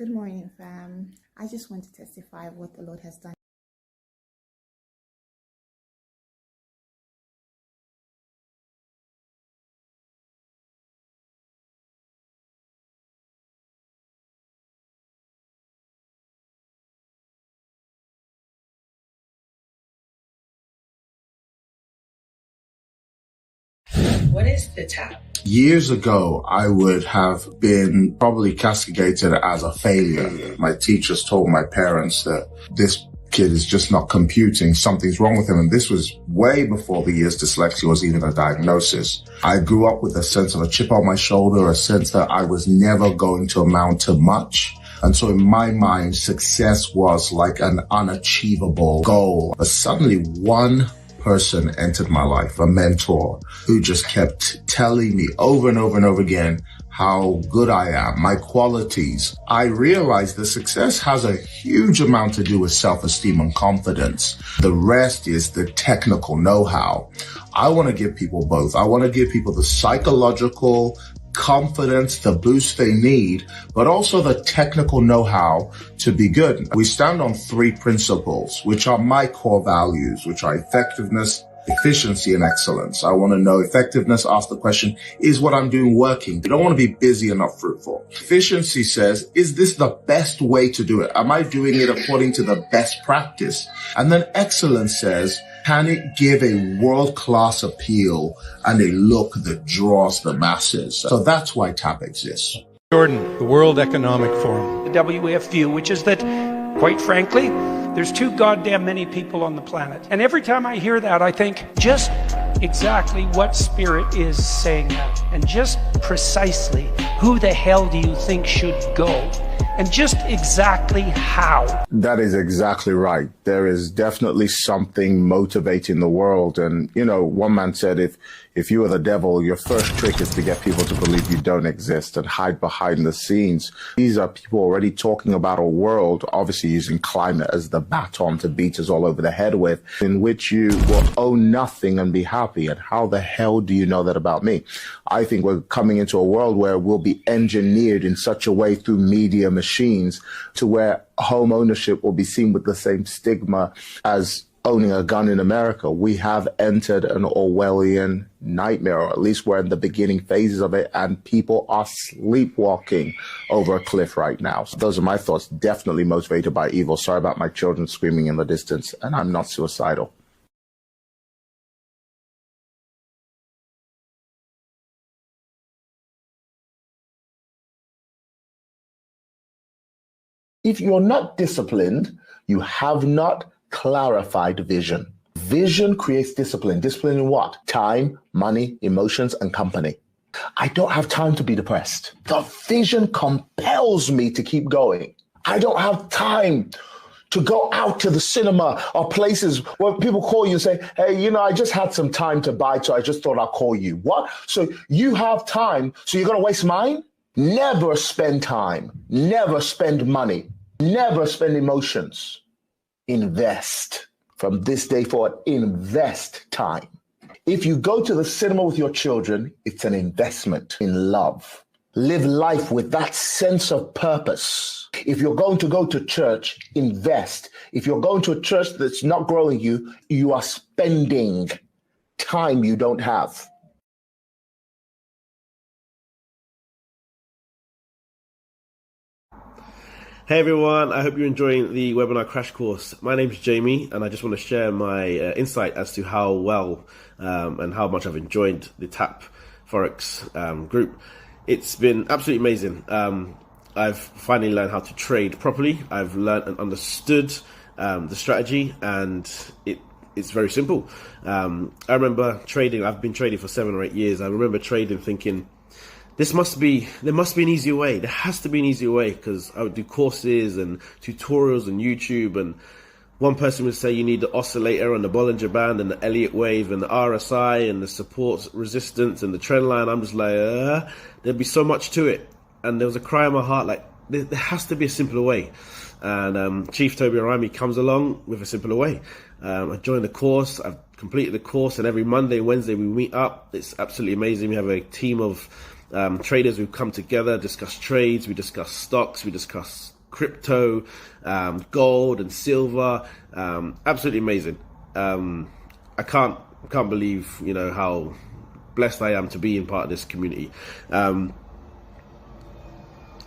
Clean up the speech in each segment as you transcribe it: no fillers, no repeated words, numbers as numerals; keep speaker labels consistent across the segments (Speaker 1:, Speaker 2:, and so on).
Speaker 1: Good morning, fam. I just want to testify of what the Lord has done.
Speaker 2: What is the tap?
Speaker 3: Years ago, I would have been probably castigated as a failure. My teachers told my parents that this kid is just not computing, something's wrong with him. And this was way before the years dyslexia was even a diagnosis. I grew up with a sense of a chip on my shoulder, a sense that I was never going to amount to much. And so in my mind, success was like an unachievable goal. But suddenly one person entered my life, a mentor who just kept telling me over and over and over again how good I am, my qualities. I realized that success has a huge amount to do with self-esteem and confidence. The rest is the technical know-how. I want to give people both. I want to give people the psychological confidence, the boost they need, but also the technical know-how to be good. We stand on three principles, which are my core values, which are effectiveness, efficiency, and excellence. I want to know effectiveness, ask the question, is what I'm doing working? You don't want to be busy and not fruitful. Efficiency says, is this the best way to do it? Am I doing it according to the best practice? And then excellence says, can it give a world-class appeal and a look that draws the masses? So that's why TAP exists.
Speaker 4: Jordan, the World Economic Forum.
Speaker 5: The WEF view, which is that, quite frankly, there's too goddamn many people on the planet. And every time I hear that, I think just exactly what spirit is saying that. And just precisely who the hell do you think should go? And just exactly how.
Speaker 3: That is exactly right. There is definitely something motivating the world. And, you know, one man said, if you are the devil, your first trick is to get people to believe you don't exist and hide behind the scenes. These are people already talking about a world, obviously using climate as the baton to beat us all over the head with, in which you will own nothing and be happy. And how the hell do you know that about me? I think we're coming into a world where we'll be engineered in such a way through media machines to where home ownership will be seen with the same stigma as owning a gun in America. We have entered an Orwellian nightmare, or at least we're in the beginning phases of it, and people are sleepwalking over a cliff right now. So those are my thoughts, definitely motivated by evil. Sorry about my children screaming in the distance, and I'm not suicidal. If you're not disciplined, you have not clarified vision. Vision creates discipline. Discipline in what? Time, money, emotions, and company. I don't have time to be depressed. The vision compels me to keep going. I don't have time to go out to the cinema or places where people call you and say, hey, you know, I just had some time to buy, so I just thought I'll call you. What? So you have time, so you're going to waste mine? Never spend time, never spend money, never spend emotions. Invest. From this day forward, invest time. If you go to the cinema with your children, it's an investment in love. Live life with that sense of purpose. If you're going to go to church, invest. If you're going to a church that's not growing you, you are spending time you don't have.
Speaker 6: Hey everyone, I hope you're enjoying the webinar crash course. My name's Jamie, and I just want to share my insight as to how well and how much I've enjoyed the TAP Forex group. It's been absolutely amazing. I've finally learned how to trade properly. I've learned and understood the strategy, and it's very simple. I remember trading, I've been trading for 7 or 8 years. I remember trading thinking, there must be an easier way. There has to be an easier way, because I would do courses and tutorials on YouTube, and one person would say you need the oscillator and the Bollinger Band and the Elliott Wave and the RSI and the support resistance and the trend line. I'm just like, there'd be so much to it. And there was a cry in my heart, like, there has to be a simpler way. And Chief Tobi Arayomi comes along with a simpler way. I joined the course, I've completed the course, and every Monday and Wednesday we meet up. It's absolutely amazing. We have a team of traders who come together, discuss trades, we discuss stocks, we discuss crypto, gold and silver. Absolutely amazing. I can't believe, how blessed I am to be in part of this community.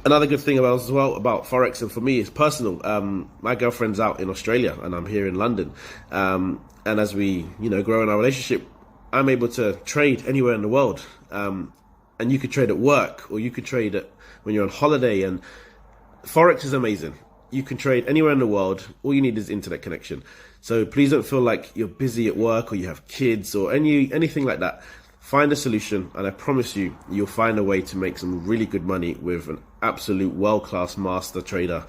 Speaker 6: Another good thing about Forex, and for me, is personal. My girlfriend's out in Australia and I'm here in London. And as we, grow in our relationship, I'm able to trade anywhere in the world. And you could trade at work, or you could trade when you're on holiday. And Forex is amazing. You can trade anywhere in the world. All you need is internet connection. So please don't feel like you're busy at work or you have kids or anything like that. Find a solution, and I promise you'll find a way to make some really good money with an absolute world-class master trader,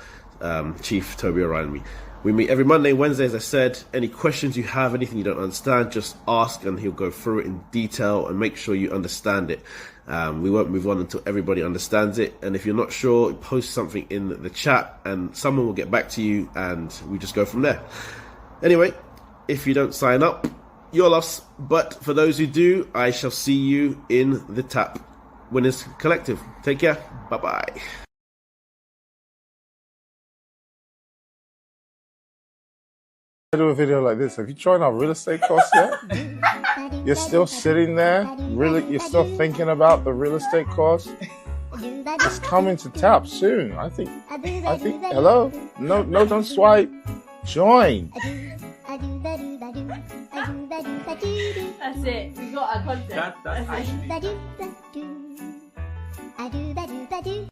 Speaker 6: Chief Tobi Arayomi. We meet every Monday and Wednesday, as I said. Any questions you have, anything you don't understand, just ask and he'll go through it in detail and make sure you understand it. We won't move on until everybody understands it. And if you're not sure, post something in the chat and someone will get back to you and we just go from there. Anyway, if you don't sign up, your loss. But for those who do, I shall see you in the Tap Winners Collective. Take care. Bye-bye.
Speaker 3: Do a video like this. Have you tried our real estate course yet? You're still sitting there? Really? You're still thinking about the real estate course? It's coming to Tap soon. I think, hello? No, don't swipe. Join.
Speaker 7: That's it. We got our content. That's it.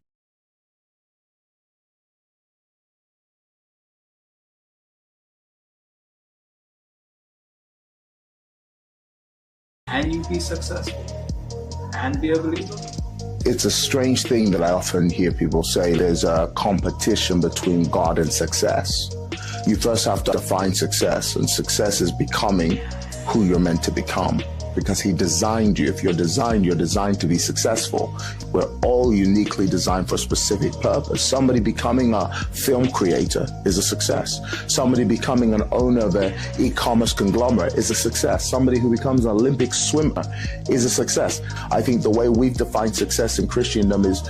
Speaker 8: And you be successful and be a believer.
Speaker 3: It's a strange thing that I often hear people say there's a competition between God and success. You first have to define success, and success is becoming who you're meant to become, because he designed you. If you're designed to be successful. We're all uniquely designed for a specific purpose. Somebody becoming a film creator is a success. Somebody becoming an owner of an e-commerce conglomerate is a success. Somebody who becomes an Olympic swimmer is a success. I think the way we've defined success in Christendom is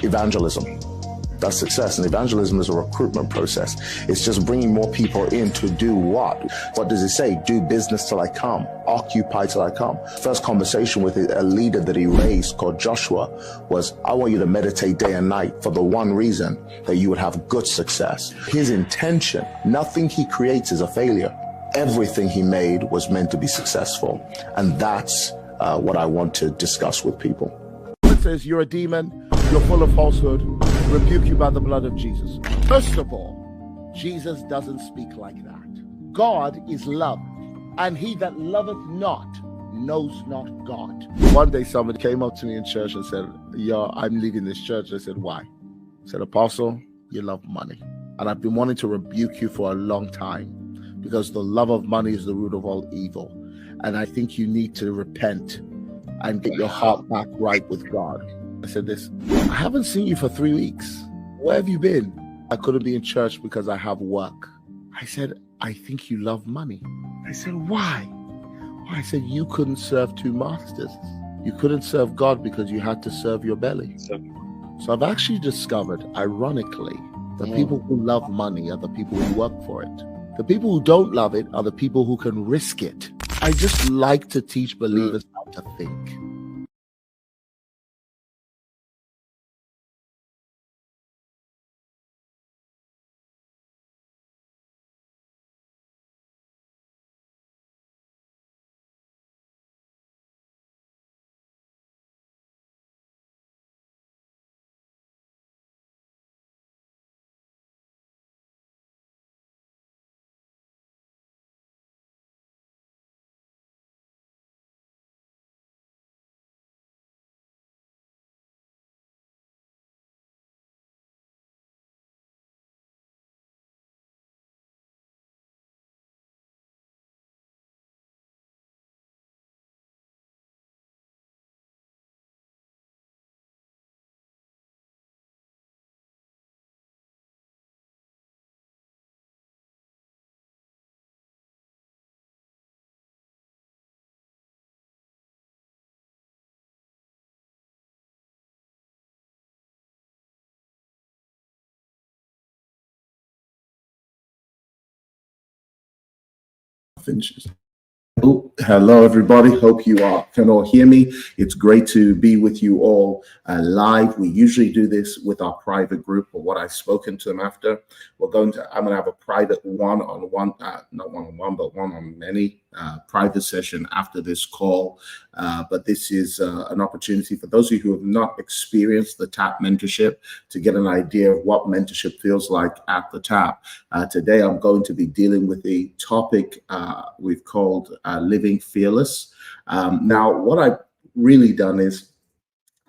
Speaker 3: evangelism. That's success. And evangelism is a recruitment process. It's just bringing more people in to do what? What does it say? Do business till I come. Occupy till I come. First conversation with a leader that he raised called Joshua was, I want you to meditate day and night for the one reason that you would have good success. His intention, nothing he creates is a failure. Everything he made was meant to be successful. And that's what I want to discuss with people.
Speaker 9: It says you're a demon, you're full of falsehood, rebuke you by the blood of Jesus. First of all, Jesus doesn't speak like that. God is love, and he that loveth not knows not God. One day somebody came up to me in church and said, I'm leaving this church. I said, why? I said, Apostle, you love money. And I've been wanting to rebuke you for a long time, because the love of money is the root of all evil. And I think you need to repent and get your heart back right with God. I said this, I haven't seen you for 3 weeks. Where have you been? I couldn't be in church because I have work. I said, I think you love money. I said, why? I said, you couldn't serve two masters. You couldn't serve God because you had to serve your belly. So I've actually discovered, ironically, the people who love money are the people who work for it. The people who don't love it are the people who can risk it. I just like to teach believers how to think.
Speaker 3: finishes. Oh, hello, everybody. Hope you can all hear me. It's great to be with you all live. We usually do this with our private group, or what I've spoken to them after. I'm going to have a private one-on-one, not one-on-one, but one-on-many private session after this call. But this is an opportunity for those of you who have not experienced the TAP mentorship to get an idea of what mentorship feels like at the TAP. Today, I'm going to be dealing with the topic we've called living fearless. Now, what I've really done is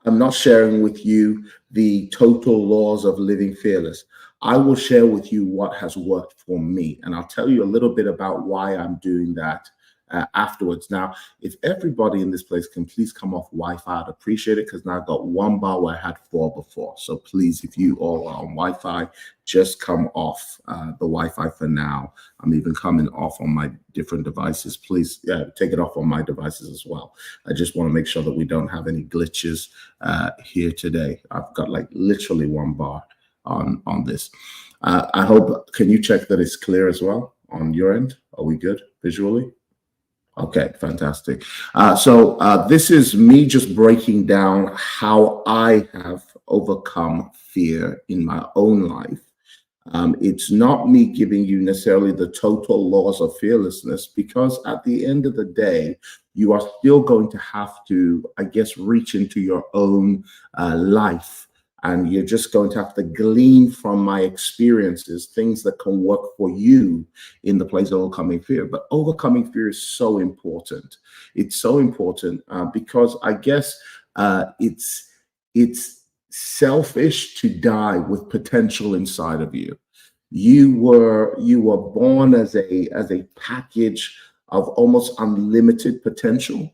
Speaker 3: I'm not sharing with you the total laws of living fearless. I will share with you what has worked for me, and I'll tell you a little bit about why I'm doing that afterwards. Now, if everybody in this place can please come off Wi-Fi, I'd appreciate it, because now I've got one bar where I had 4 before. So please, if you all are on Wi-Fi, just come off the Wi-Fi for now. I'm even coming off on my different devices. Please take it off on my devices as well. I just want to make sure that we don't have any glitches here today. I've got like literally 1 bar on this. I hope, can you check that it's clear as well on your end? Are we good visually? Okay, fantastic. So this is me just breaking down how I have overcome fear in my own life. It's not me giving you necessarily the total laws of fearlessness, because at the end of the day, you are still going to have to, I guess, reach into your own life. And you're just going to have to glean from my experiences, things that can work for you in the place of overcoming fear. But overcoming fear is so important. It's so important because I guess it's selfish to die with potential inside of you. You were born as a package of almost unlimited potential.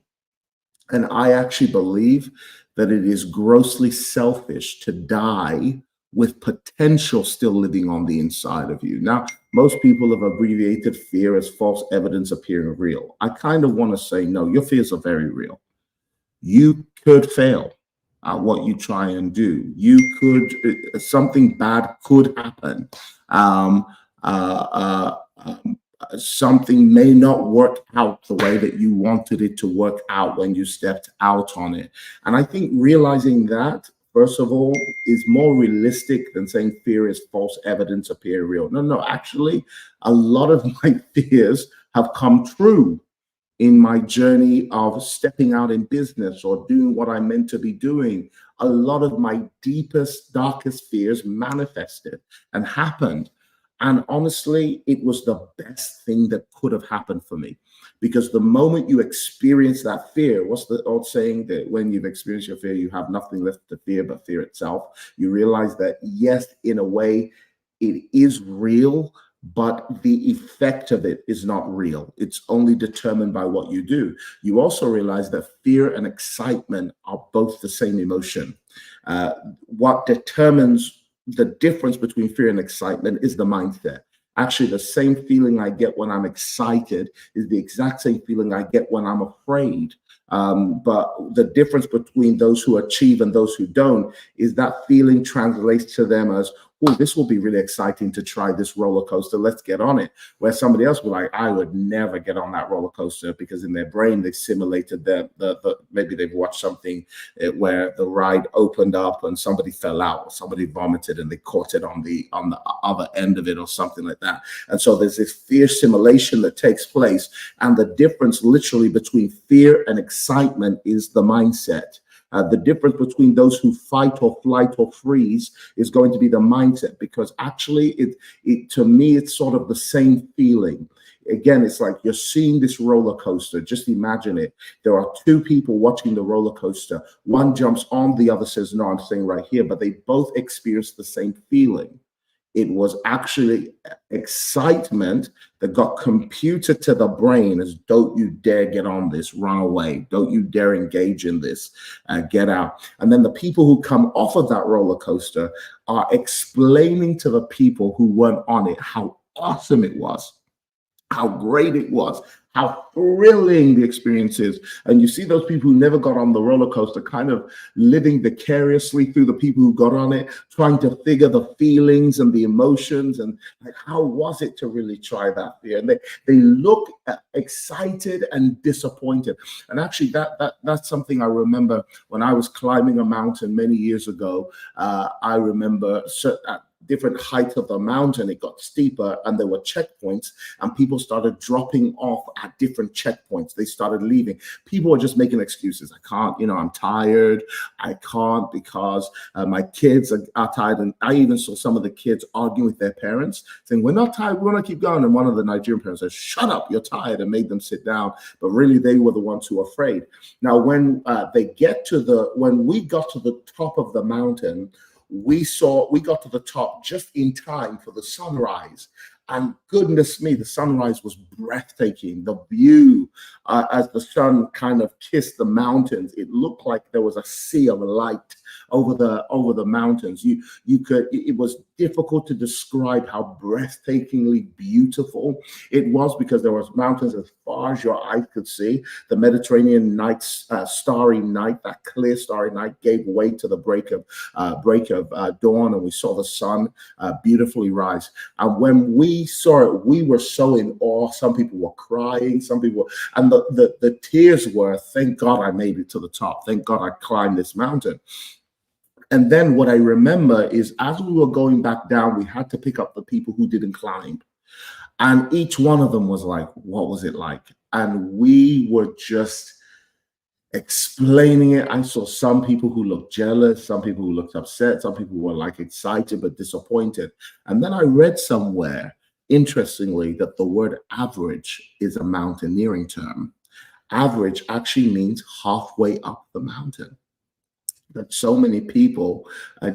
Speaker 3: And I actually believe that it is grossly selfish to die with potential still living on the inside of you. Now, most people have abbreviated fear as false evidence appearing real. I kind of want to say, no, your fears are very real. You could fail at what you try and do. You could, something bad could happen. Something may not work out the way that you wanted it to work out when you stepped out on it. And I think realizing that, first of all, is more realistic than saying fear is false evidence appear real. No, actually, a lot of my fears have come true in my journey of stepping out in business or doing what I'm meant to be doing. A lot of my deepest, darkest fears manifested and happened. And honestly, it was the best thing that could have happened for me, because the moment you experience that fear, what's the old saying that when you've experienced your fear, you have nothing left to fear but fear itself? You realize that, yes, in a way, it is real, but the effect of it is not real. It's only determined by what you do. You also realize that fear and excitement are both the same emotion. What determines the difference between fear and excitement is the mindset. Actually, the same feeling I get when I'm excited is the exact same feeling I get when I'm afraid. But the difference between those who achieve and those who don't is that feeling translates to them as, oh, this will be really exciting to try this roller coaster. Let's get on it. Where somebody else will be like, I would never get on that roller coaster, because in their brain, they've simulated maybe they've watched something where the ride opened up and somebody fell out, or somebody vomited and they caught it on the other end of it or something like that. And so there's this fear simulation that takes place. And the difference literally between fear and excitement is the mindset. The difference between those who fight or flight or freeze is going to be the mindset, because actually to me, it's sort of the same feeling. Again, it's like you're seeing this roller coaster. Just imagine it. There are 2 people watching the roller coaster. One jumps on, the other says, no, I'm staying right here. But they both experience the same feeling. It was actually excitement that got computed to the brain as, don't you dare get on this, run away. Don't you dare engage in this, get out. And then the people who come off of that roller coaster are explaining to the people who weren't on it how awesome it was.
Speaker 9: how great it was, how thrilling the experience is. And you see those people who never got on the roller coaster kind of living vicariously through the people who got on it, trying to figure the feelings and the emotions and like, how was it to really try that fear? And they look excited and disappointed. And actually that's something I remember when I was climbing a mountain many years ago. I remember at different heights of the mountain, it got steeper and there were checkpoints and people started dropping off at different checkpoints. They started leaving. People were just making excuses. I can't, I'm tired. I can't because my kids are tired. And I even saw some of the kids arguing with their parents saying, we're not tired, we want to keep going. And one of the Nigerian parents said, shut up, you're tired, and made them sit down. But really they were the ones who were afraid. Now, when when we got to the top of the mountain, we got to the top just in time for the sunrise. And goodness me, the sunrise was breathtaking. The view as the sun kind of kissed the mountains, it looked like there was a sea of light over the mountains. It was difficult to describe how breathtakingly beautiful it was because there was mountains as far as your eye could see. The Mediterranean starry night, that clear starry night, gave way to the break of dawn, and we saw the sun beautifully rise. And when we saw it, we were so in awe. Some people were crying, and the tears were, thank God I made it to the top. Thank God I climbed this mountain. And then what I remember is as we were going back down, we had to pick up the people who didn't climb. And each one of them was like, what was it like? And we were just explaining it. I saw some people who looked jealous, some people who looked upset, some people were like excited but disappointed. And then I read somewhere, interestingly, that the word average is a mountaineering term. Average actually means halfway up the mountain. That so many people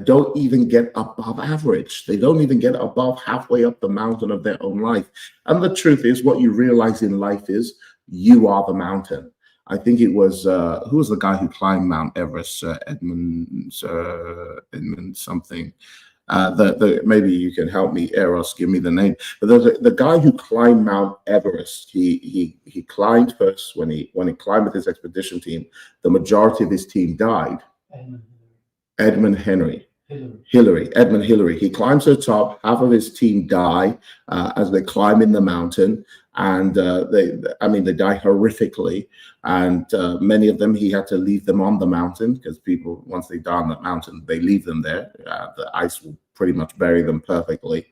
Speaker 9: don't even get above average. They don't even get above halfway up the mountain of their own life. And the truth is, what you realize in life is you are the mountain. I think it was, who was the guy who climbed Mount Everest? Edmund something. Maybe you can help me, Eros, give me the name. But the guy who climbed Mount Everest, he climbed first. When he climbed with his expedition team, the majority of his team died. Edmund Hillary. He climbs to the top. Half of his team die as they climb in the mountain, and they die horrifically. And many of them, he had to leave them on the mountain because people, once they die on that mountain, they leave them there. The ice will pretty much bury them perfectly.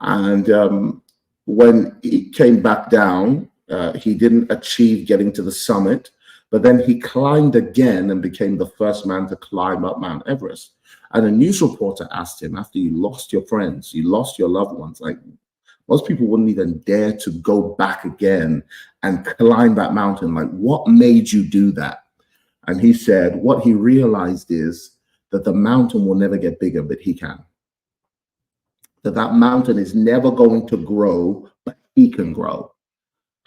Speaker 9: And when he came back down, he didn't achieve getting to the summit. But then he climbed again and became the first man to climb up Mount Everest. And a news reporter asked him, after you lost your friends, you lost your loved ones, like most people wouldn't even dare to go back again and climb that mountain. Like, what made you do that? And he said, what he realized is that the mountain will never get bigger, but he can. That mountain is never going to grow, but he can grow.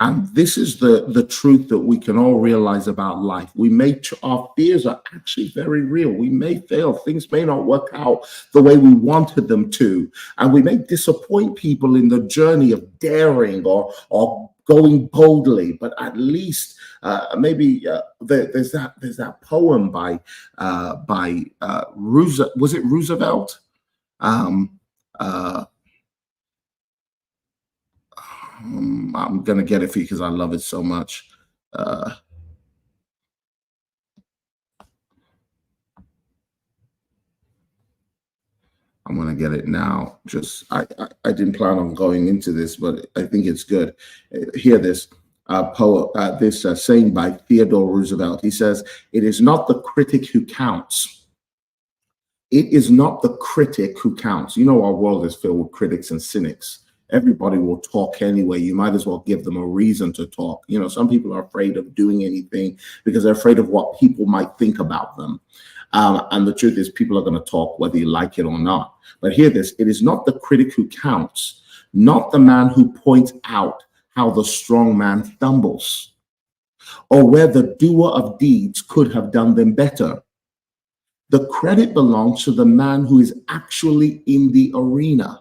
Speaker 9: And this is the truth that we can all realize about life. Our fears are actually very real. We may fail. Things may not work out the way we wanted them to. And we may disappoint people in the journey of daring or going boldly. But at least there's that poem by Roosevelt. Was it Roosevelt? I'm going to get it for you because I love it so much. I'm going to get it now. I didn't plan on going into this, but I think it's good. Hear this saying by Theodore Roosevelt. He says, "It is not the critic who counts. It is not the critic who counts." You know, our world is filled with critics and cynics. Everybody will talk anyway. You might as well give them a reason to talk. You know, some people are afraid of doing anything because they're afraid of what people might think about them. And the truth is, people are going to talk whether you like it or not. But hear this, it is not the critic who counts, not the man who points out how the strong man stumbles, or where the doer of deeds could have done them better. The credit belongs to the man who is actually in the arena,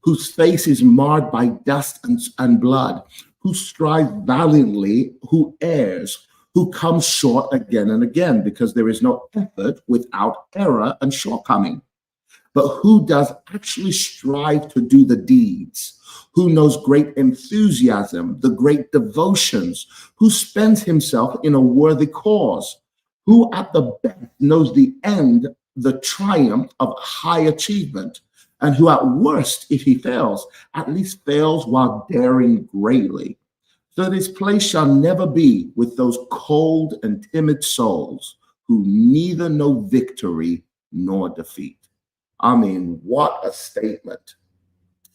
Speaker 9: whose face is marred by dust and blood, who strives valiantly, who errs, who comes short again and again, because there is no effort without error and shortcoming. But who does actually strive to do the deeds, who knows great enthusiasm, the great devotions, who spends himself in a worthy cause, who at the best knows the end, the triumph of high achievement, and who at worst, if he fails, at least fails while daring greatly. So that his place shall never be with those cold and timid souls who neither know victory nor defeat. I mean, what a statement.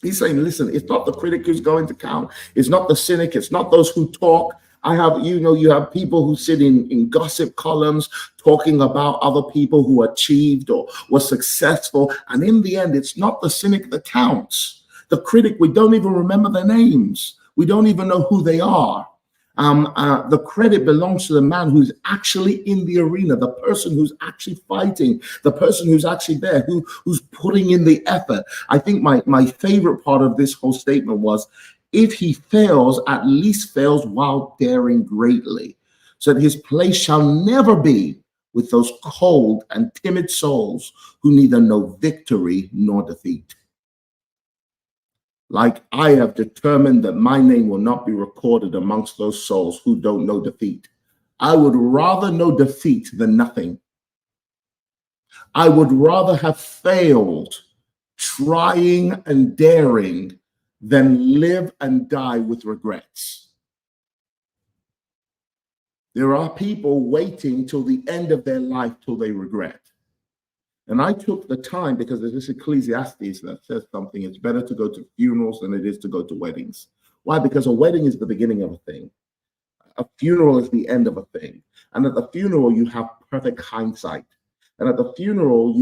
Speaker 9: He's saying, listen, it's not the critic who's going to count. It's not the cynic. It's not those who talk. You have people who sit in gossip columns talking about other people who achieved or were successful. And in the end, it's not the cynic that counts. The critic, we don't even remember their names. We don't even know who they are. The credit belongs to the man who's actually in the arena, the person who's actually fighting, the person who's actually there, who's putting in the effort. I think my favorite part of this whole statement was, if he fails, at least fails while daring greatly, so that his place shall never be with those cold and timid souls who neither know victory nor defeat. Like I have determined that my name will not be recorded amongst those souls who don't know defeat. I would rather know defeat than nothing. I would rather have failed trying and daring than live and die with regrets. There are people waiting till the end of their life till they regret. And I took the time, because there's this Ecclesiastes that says something, it's better to go to funerals than it is to go to weddings. Why? Because a wedding is the beginning of a thing. A funeral is the end of a thing. And at the funeral, you have perfect hindsight. And at the funeral,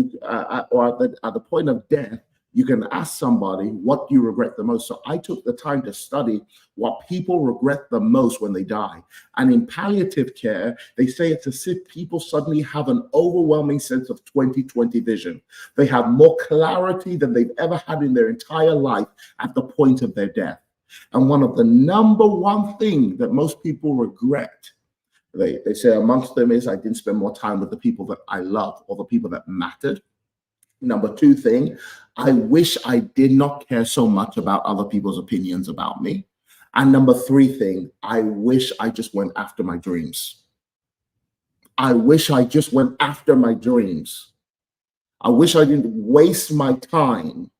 Speaker 9: or at the point of death, you can ask somebody, what do you regret the most? So I took the time to study what people regret the most when they die. And in palliative care, they say it's as if people suddenly have an overwhelming sense of 20/20 vision. They have more clarity than they've ever had in their entire life at the point of their death. And one of the number one thing that most people regret, they say amongst them, is I didn't spend more time with the people that I love or the people that mattered. Number two thing, I wish I did not care so much about other people's opinions about me. And number three thing, I wish I just went after my dreams. I wish I just went after my dreams. I wish I didn't waste my time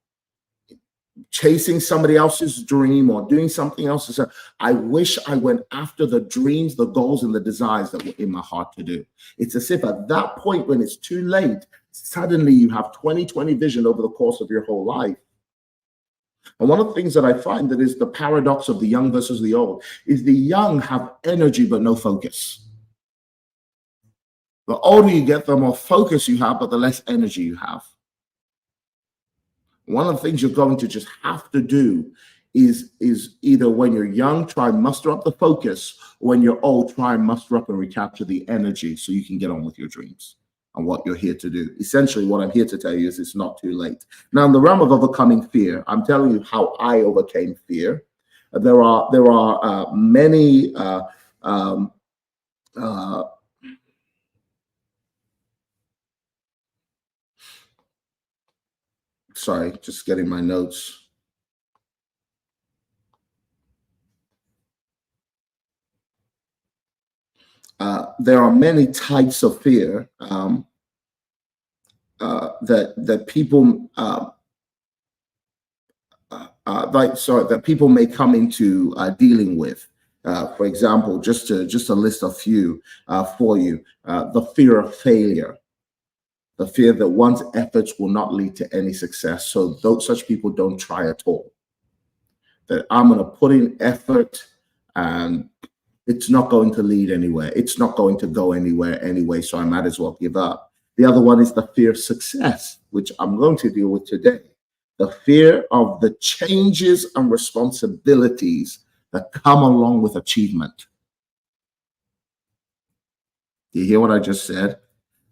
Speaker 9: chasing somebody else's dream or doing something else. I wish I went after the dreams, the goals, and the desires that were in my heart to do. It's as if at that point, when it's too late, suddenly you have 20/20 vision over the course of your whole life. And one of the things that I find that is the paradox of the young versus the old is the young have energy but no focus. The older you get, the more focus you have, but the less energy you have. One of the things you're going to just have to do is either when you're young, try and muster up the focus, or when you're old, try and muster up and recapture the energy so you can get on with your dreams and what you're here to do. Essentially, what I'm here to tell you is it's not too late. Now, in the realm of overcoming fear, I'm telling you how I overcame fear. There are many sorry, just getting my notes. There are many types of fear that people that people may come into dealing with. For example, just a list a few for you: the fear of failure, the fear that one's efforts will not lead to any success, so such people don't try at all. That I'm going to put in effort and it's not going to lead anywhere. It's not going to go anywhere anyway, so I might as well give up. The other one is the fear of success, which I'm going to deal with today. The fear of the changes and responsibilities that come along with achievement. Do you hear what I just said?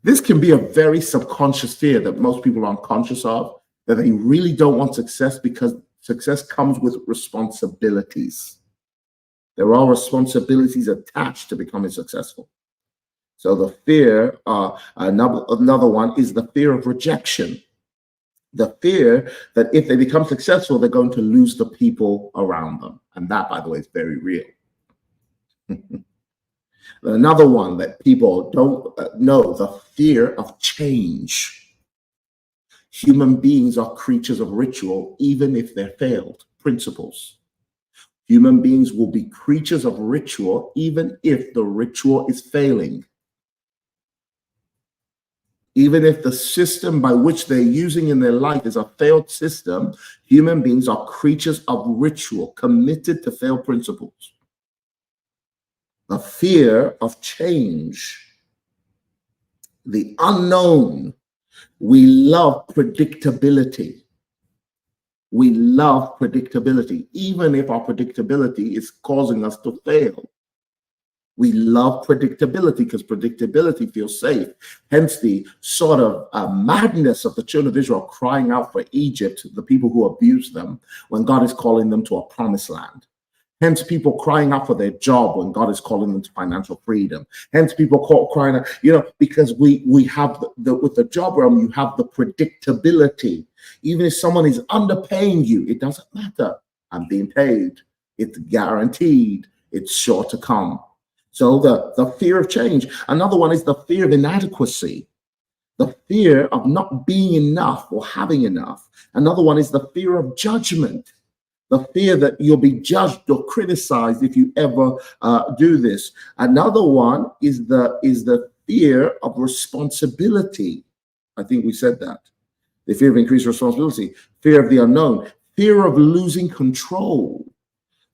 Speaker 9: This can be a very subconscious fear that most people aren't conscious of, that they really don't want success because success comes with responsibilities. There are responsibilities attached to becoming successful. So the fear, another one is the fear of rejection. The fear that if they become successful, they're going to lose the people around them. And that, by the way, is very real. Another one that people don't know, the fear of change. Human beings are creatures of ritual, even if they're failed principles. Human beings will be creatures of ritual, even if the ritual is failing. Even if the system by which they're using in their life is a failed system, human beings are creatures of ritual, committed to failed principles. The fear of change, the unknown. We love predictability. We love predictability, even if our predictability is causing us to fail. We love predictability because predictability feels safe. Hence the sort of madness of the children of Israel crying out for Egypt, the people who abused them, when God is calling them to a promised land. Hence people crying out for their job when God is calling them to financial freedom. Hence people crying out, because we have with the job realm, you have the predictability. Even if someone is underpaying you, it doesn't matter. I'm being paid. It's guaranteed. It's sure to come. So the fear of change. Another one is the fear of inadequacy, the fear of not being enough or having enough. Another one is the fear of judgment, the fear that you'll be judged or criticized if you ever do this. Another one is the fear of responsibility. I think we said that. The fear of increased responsibility, fear of the unknown, fear of losing control,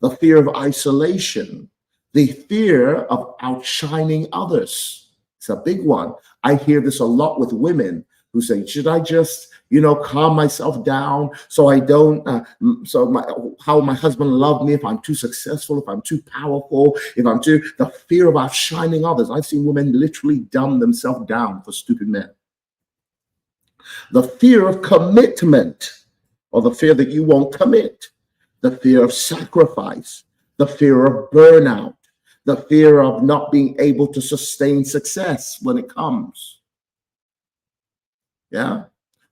Speaker 9: the fear of isolation, the fear of outshining others. It's a big one. I hear this a lot with women who say, should I just, calm myself down so I don't, how my husband love me if I'm too successful, if I'm too powerful, the fear of outshining others. I've seen women literally dumb themselves down for stupid men. The fear of commitment, or the fear that you won't commit, the fear of sacrifice, the fear of burnout, the fear of not being able to sustain success when it comes. Yeah.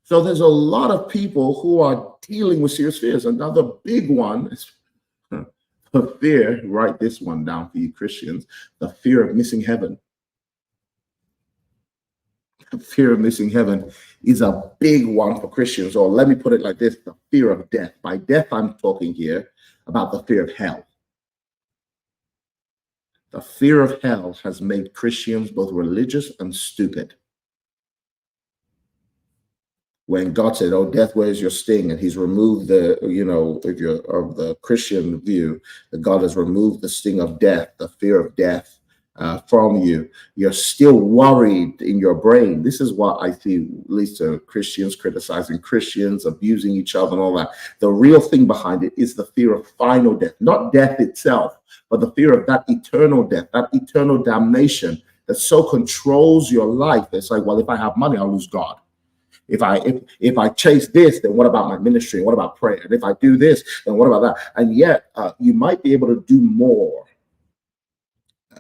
Speaker 9: So there's a lot of people who are dealing with serious fears. Another big one is the fear, write this one down for you Christians, the fear of missing heaven. The fear of missing heaven is a big one for Christians, or let me put it like this, the fear of death. By death, I'm talking here about the fear of hell. The fear of hell has made Christians both religious and stupid. When God said, oh, death, where's your sting? And he's removed if you're of the Christian view, that God has removed the sting of death, the fear of death from you. You're still worried in your brain. This is what I see, at least Christians criticizing Christians, abusing each other and all that. The real thing behind it is the fear of final death, not death itself, but the fear of that eternal death, that eternal damnation that so controls your life. It's like, well, if I have money, I'll lose God. If I chase this, then what about my ministry? What about prayer? And if I do this, then what about that? And yet you might be able to do more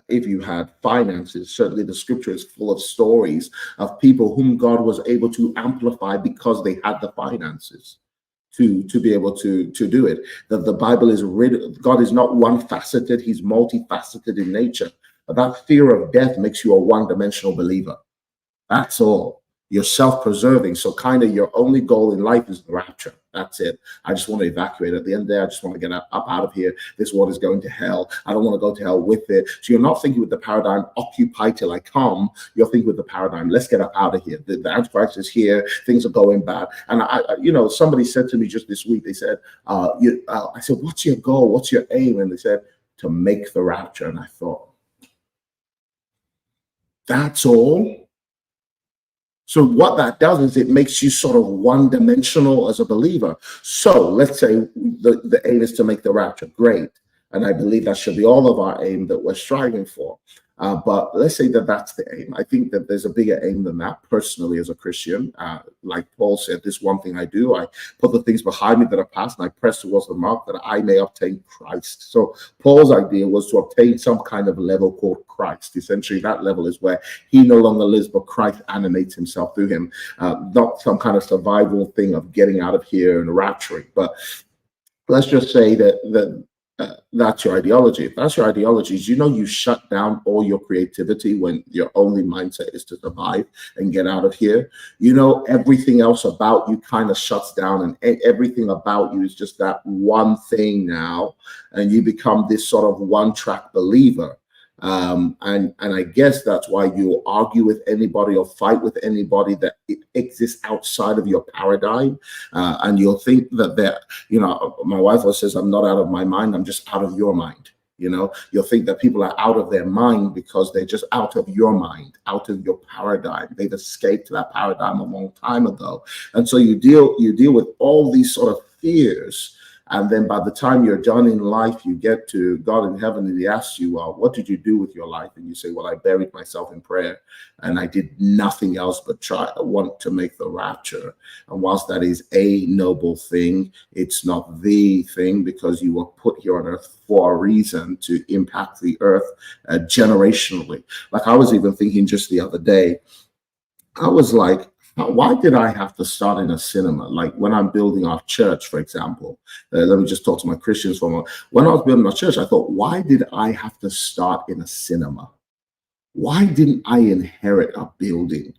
Speaker 9: if you had finances. Certainly the scripture is full of stories of people whom God was able to amplify because they had the finances to be able to do it. That the Bible is God is not one-faceted, he's multifaceted in nature. But that fear of death makes you a one-dimensional believer. That's all. You're self-preserving. So kind of your only goal in life is the rapture. That's it. I just want to evacuate. At the end of the day, I just want to get up out of here. This water's going to hell. I don't want to go to hell with it. So you're not thinking with the paradigm, occupy till I come. You're thinking with the paradigm, let's get up out of here. The Antichrist is here. Things are going bad. And somebody said to me just this week, they said, I said, what's your goal? What's your aim? And they said, to make the rapture. And I thought, that's all? So what that does is it makes you sort of one-dimensional as a believer. So let's say the aim is to make the rapture. Great. And I believe that should be all of our aim that we're striving for. But let's say that that's the aim. I think that there's a bigger aim than that. Personally, as a Christian, like Paul said, this one thing I do, I put the things behind me that are past, and I press towards the mark that I may obtain Christ. So Paul's idea was to obtain some kind of level called Christ. Essentially, that level is where he no longer lives, but Christ animates himself through him. Not some kind of survival thing of getting out of here and rapturing, but let's just say that that's your ideology. If that's your ideology, you shut down all your creativity when your only mindset is to survive and get out of here. Everything else about you kind of shuts down, and everything about you is just that one thing now, and you become this sort of one-track believer. And I guess that's why you'll argue with anybody or fight with anybody that exists outside of your paradigm. And you'll think that my wife always says, I'm not out of my mind, I'm just out of your mind. You'll think that people are out of their mind because they're just out of your mind, out of your paradigm. They've escaped that paradigm a long time ago. And so you deal with all these sort of fears. And then by the time you're done in life, you get to God in heaven and he asks you, well, what did you do with your life? And you say, well, I buried myself in prayer and I did nothing else but want to make the rapture. And whilst that is a noble thing, it's not the thing, because you were put here on earth for a reason to impact the earth generationally. Like I was even thinking just the other day, I was like, why did I have to start in a cinema? Like when I'm building our church, for example, let me just talk to my Christians for a moment. When I was building our church, I thought, why did I have to start in a cinema? Why didn't I inherit a building?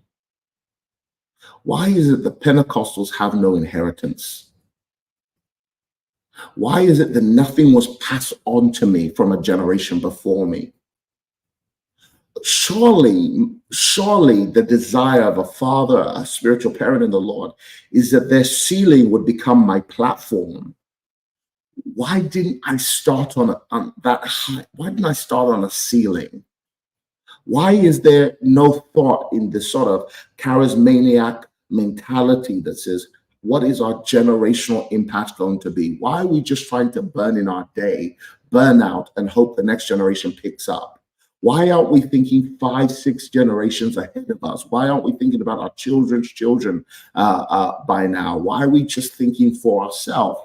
Speaker 9: Why is it the Pentecostals have no inheritance? Why is it that nothing was passed on to me from a generation before me? Surely the desire of a father, a spiritual parent in the Lord, is that their ceiling would become my platform. Why didn't I start on that high? Why didn't I start on a ceiling? Why is there no thought in this sort of charismaniac mentality that says, what is our generational impact going to be? Why are we just trying to burn in our day, burn out, and hope the next generation picks up? Why aren't we thinking 5, 6 generations ahead of us? Why aren't we thinking about our children's children by now? Why are we just thinking for ourselves?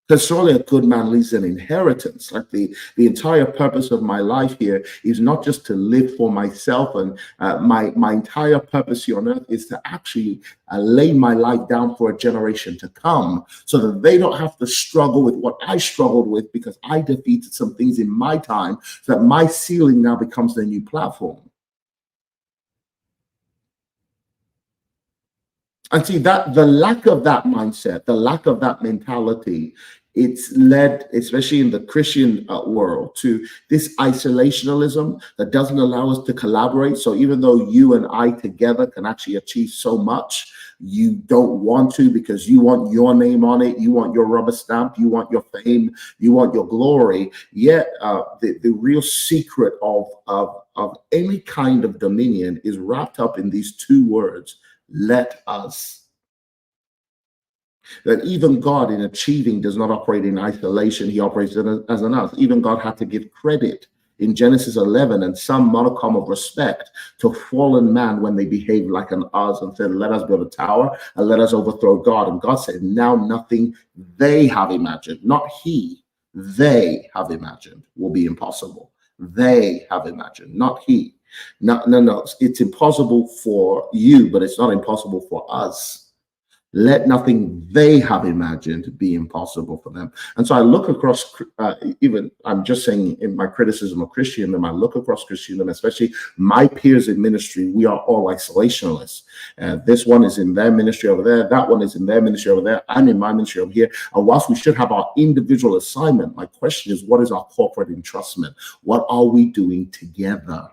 Speaker 9: Because surely a good man leaves an inheritance. Like the entire purpose of my life here is not just to live for myself, and my entire purpose here on earth is to actually lay my life down for a generation to come, so that they don't have to struggle with what I struggled with, because I defeated some things in my time, so that my ceiling now becomes their new platform. And see that the lack of that mindset, the lack of that mentality, it's led, especially in the Christian world, to this isolationism that doesn't allow us to collaborate. So even though you and I together can actually achieve so much, you don't want to, because you want your name on it, you want your rubber stamp, you want your fame, you want your glory. Yet the real secret of any kind of dominion is wrapped up in these 2 words: let us. That even God in achieving does not operate in isolation, he operates as an us. Even God had to give credit in Genesis 11 and some modicum of respect to fallen man when they behaved like an us and said, let us build a tower and let us overthrow God. And God said, now nothing they have imagined, not he, they have imagined, will be impossible. They have imagined, not he. No, it's impossible for you, but it's not impossible for us. Let nothing they have imagined be impossible for them. And so I look across, even I'm just saying in my criticism of Christendom, I look across Christendom, especially my peers in ministry, we are all isolationists. This one is in their ministry over there, that one is in their ministry over there, I'm in my ministry over here. And whilst we should have our individual assignment, my question is, what is our corporate entrustment? What are we doing together?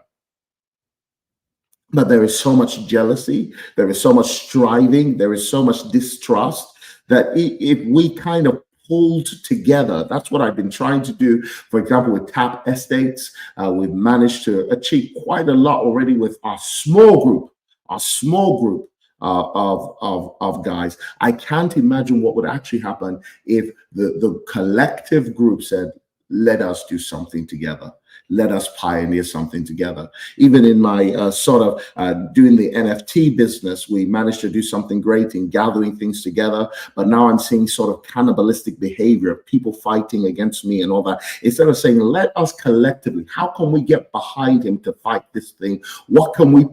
Speaker 9: But there is so much jealousy, there is so much striving, there is so much distrust, that if we kind of pulled together, that's what I've been trying to do. For example, with Tap Estates, we've managed to achieve quite a lot already with our small group of guys. I can't imagine what would actually happen if the collective group said, let us do something together. let us pioneer something together. Even in my doing the NFT business, we managed to do something great in gathering things together. But now I'm seeing sort of cannibalistic behavior, people fighting against me and all that. Instead of saying, let us collectively, how can we get behind him to fight this thing? What can we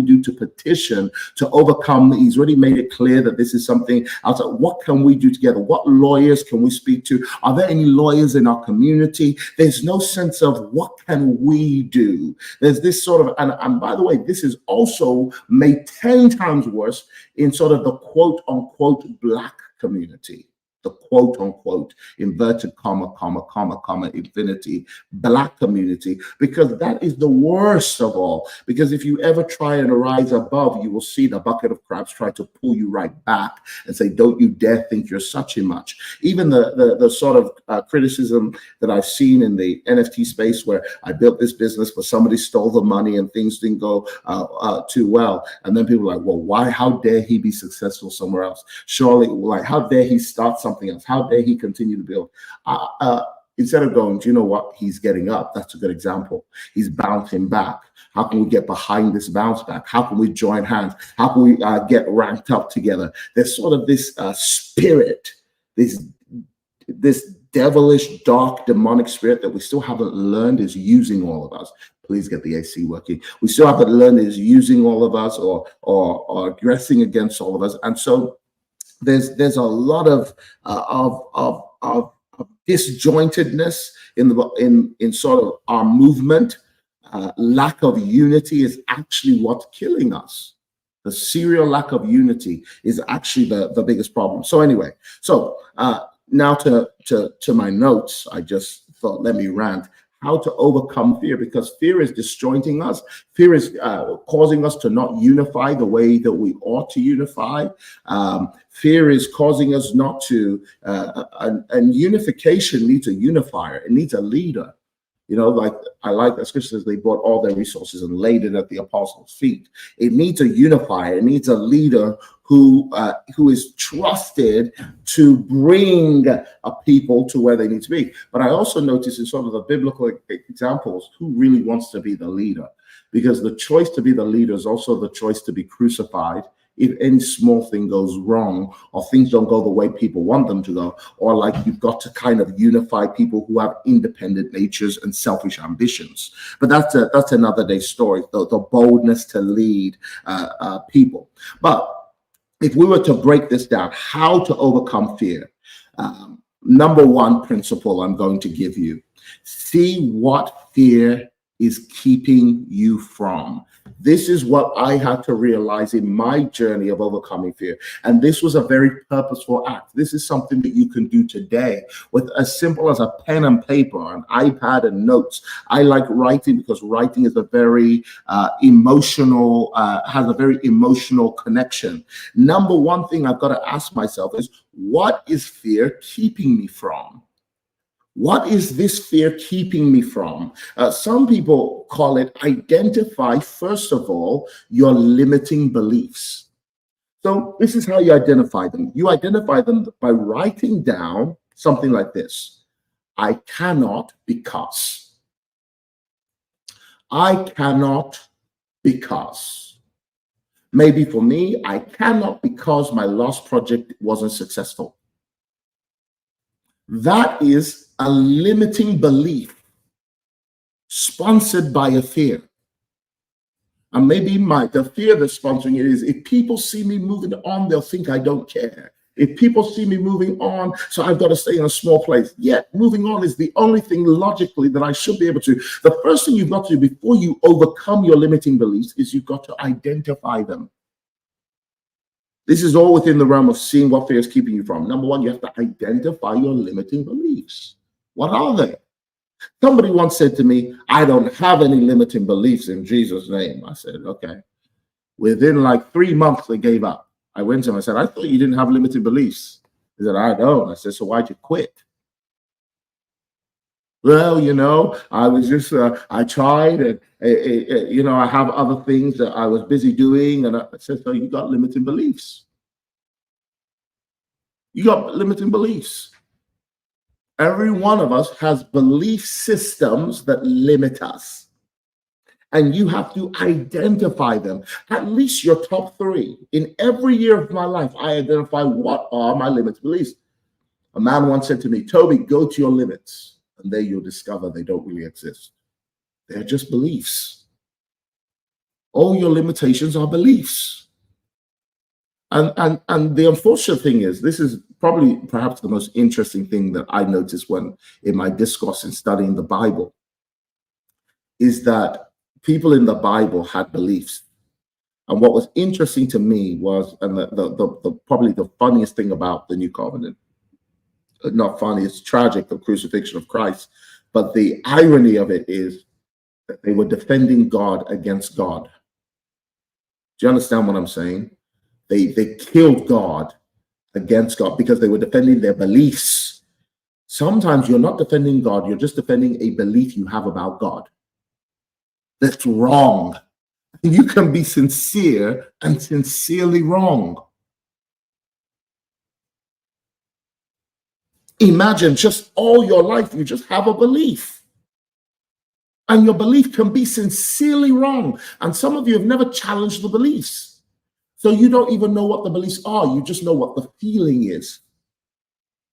Speaker 9: do to petition to overcome? He's already made it clear that this is something outside. What can we do together? What lawyers can we speak to? Are there any lawyers in our community? There's no sense of what can we do. There's this sort of, and by the way, this is also made 10 times worse in sort of the quote unquote Black community. The quote unquote inverted comma, infinity Black community, because that is the worst of all. Because if you ever try and rise above, you will see the bucket of crabs try to pull you right back and say, don't you dare think you're such a much. Even the sort of criticism that I've seen in the NFT space, where I built this business but somebody stole the money and things didn't go too well, and then people are like, well, why, how dare he be successful somewhere else? Surely, like, how dare he start something else? How dare he continue to build? Instead of going, do you know what? He's getting up. That's a good example. He's bouncing back. How can we get behind this bounce back? How can we join hands? How can we get ranked up together? There's sort of this spirit, this devilish, dark, demonic spirit that we still haven't learned is using all of us. Please get the AC working. We still haven't learned is using all of us or aggressing against all of us. And so there's a lot of disjointedness in sort of our movement. Lack of unity is actually what's killing us. The serial lack of unity is actually the biggest problem. So anyway, now to my notes, I just thought, let me rant. How to overcome fear, because fear is disjointing us. Fear is causing us to not unify the way that we ought to unify. Fear is causing us not to, and unification needs a unifier. It needs a leader. You know, like I like the scriptures, they brought all their resources and laid it at the apostles' feet. It needs a unifier. It needs a leader who is trusted to bring a people to where they need to be. But I also notice in sort of the biblical examples, who really wants to be the leader? Because the choice to be the leader is also the choice to be crucified if any small thing goes wrong or things don't go the way people want them to go, or like you've got to kind of unify people who have independent natures and selfish ambitions. But that's another day's story, the boldness to lead people. But if we were to break this down, how to overcome fear, number one principle I'm going to give you: see what fear is keeping you from. This is what I had to realize in my journey of overcoming fear. And this was a very purposeful act. This is something that you can do today with as simple as a pen and paper, an iPad and notes. I like writing because writing is a very emotional, has a very emotional connection. Number one thing I've got to ask myself is, what is fear keeping me from? What is this fear keeping me from? Some people call it identify, first of all, your limiting beliefs. So this is how you identify them. You identify them by writing down something like this: I cannot because. I cannot because. Maybe for me, I cannot because my last project wasn't successful. That is a limiting belief sponsored by a fear. And maybe the fear that's sponsoring it is, if people see me moving on, they'll think I don't care. If people see me moving on, so I've got to stay in a small place. Yet moving on is the only thing logically that I should be able to. The first thing you've got to do before you overcome your limiting beliefs is you've got to identify them. This is all within the realm of seeing what fear is keeping you from. Number one, you have to identify your limiting beliefs. What are they? Somebody once said to me, I don't have any limiting beliefs in Jesus' name. I said, okay. Within like 3 months, they gave up. I went to him, I said, I thought you didn't have limiting beliefs. He said, I don't. I said, so why'd you quit? Well, you know, I was just, I tried and, you know, I have other things that I was busy doing. And I said, so you got limiting beliefs. You got limiting beliefs. Every one of us has belief systems that limit us. And you have to identify them, at least your top 3. In every year of my life, I identify what are my limits beliefs. A man once said to me, Toby, go to your limits, and there you'll discover they don't really exist. They're just beliefs. All your limitations are beliefs. And the unfortunate thing is, this is probably perhaps the most interesting thing that I noticed when in my discourse in studying the Bible, is that people in the Bible had beliefs. And what was interesting to me was, and the probably the funniest thing about the New Covenant, not funny, it's tragic, the crucifixion of Christ, but the irony of it is that they were defending God against God. Do you understand what I'm saying? They killed God against God because they were defending their beliefs. Sometimes you're not defending God, you're just defending a belief you have about God. That's wrong. You can be sincere and sincerely wrong. Imagine just all your life, you just have a belief. And your belief can be sincerely wrong. And some of you have never challenged the beliefs. So you don't even know what the beliefs are. You just know what the feeling is.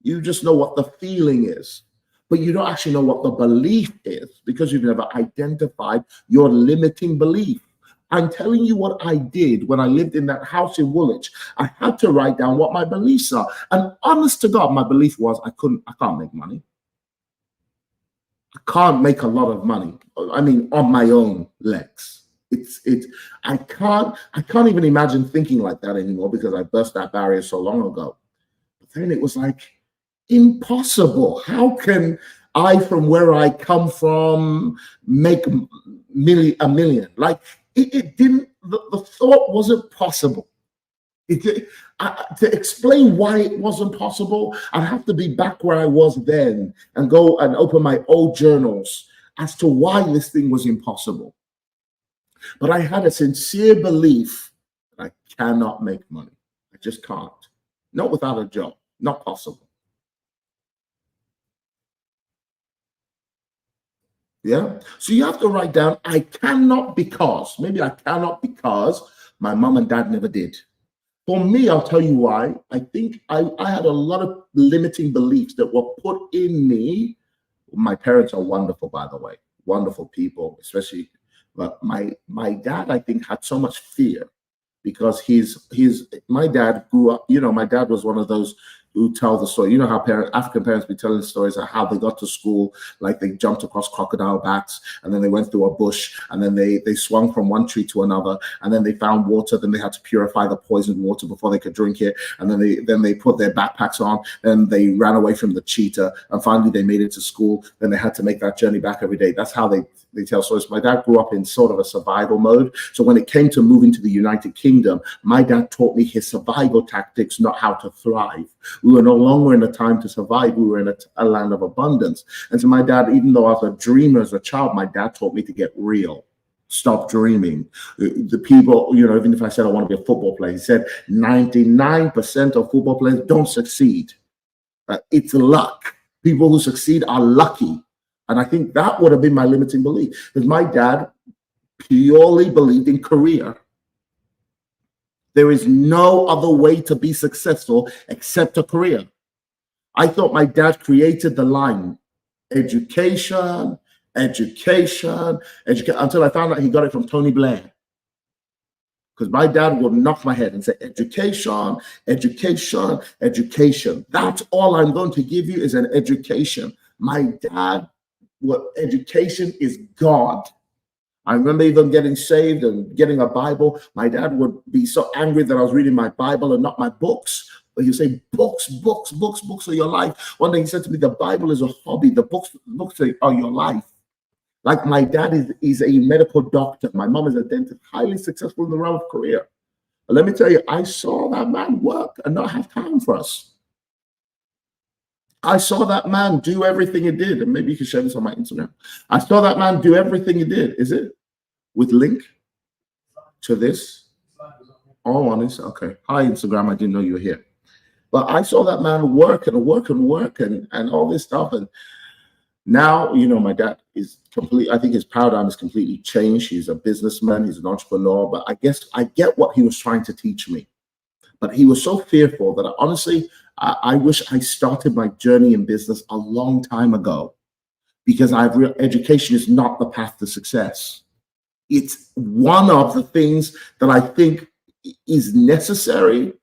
Speaker 9: You just know what the feeling is. But you don't actually know what the belief is because you've never identified your limiting belief. I'm telling you what I did when I lived in that house in Woolwich. I had to write down what my beliefs are. And honest to God, my belief was I can't make money. I can't make a lot of money. I mean, on my own legs. I can't even imagine thinking like that anymore because I burst that barrier so long ago. But then it was like, impossible. How can I, from where I come from, make a million? Like it didn't. The thought wasn't possible. To explain why it wasn't possible, I'd have to be back where I was then and go and open my old journals as to why this thing was impossible. But I had a sincere belief that I cannot make money. I just can't. Not without a job. Not possible. Yeah. So you have to write down, I cannot because, maybe I cannot because my mom and dad never did. For me, I'll tell you why. I think I had a lot of limiting beliefs that were put in me. My parents are wonderful, by the way, wonderful people, especially. But my dad, I think, had so much fear because my dad grew up, my dad was one of those who tell the story. You know how African parents be telling stories of how they got to school, like they jumped across crocodile backs, and then they went through a bush, and then they swung from one tree to another, and then they found water. Then they had to purify the poisoned water before they could drink it, and then they put their backpacks on, and they ran away from the cheetah, and finally they made it to school. Then they had to make that journey back every day. That's how they tell stories. My dad grew up in sort of a survival mode. So when it came to moving to the United Kingdom, my dad taught me his survival tactics, not how to thrive. We were no longer in a time to survive. We were in a land of abundance. And so my dad, even though I was a dreamer as a child, my dad taught me to get real. Stop dreaming. The people, even if I said I want to be a football player, he said 99% of football players don't succeed. It's luck. People who succeed are lucky. And I think that would have been my limiting belief, because my dad purely believed in career. There is no other way to be successful except a career. I thought my dad created the line, education, until I found out he got it from Tony Blair. Because my dad would knock my head and say, education, education, education. That's all I'm going to give you is an education. My dad, education is God. I remember even getting saved and getting a Bible. My dad would be so angry that I was reading my Bible and not my books. But he'd say, books are your life. One day he said to me, the Bible is a hobby. The books are your life. Like my dad is a medical doctor. My mom is a dentist, highly successful in the realm of career. But let me tell you, I saw that man work and not have time for us. I saw that man do everything he did. And maybe you can share this on my Instagram. I saw that man do everything he did. Is it with link to this? Oh, on this? Okay. Hi, Instagram. I didn't know you were here. But I saw that man work and work and work and all this stuff. And now, my dad is I think his paradigm is completely changed. He's a businessman, he's an entrepreneur, but I guess I get what he was trying to teach me. But he was so fearful that honestly, I wish I started my journey in business a long time ago, because education is not the path to success. It's one of the things that I think is necessary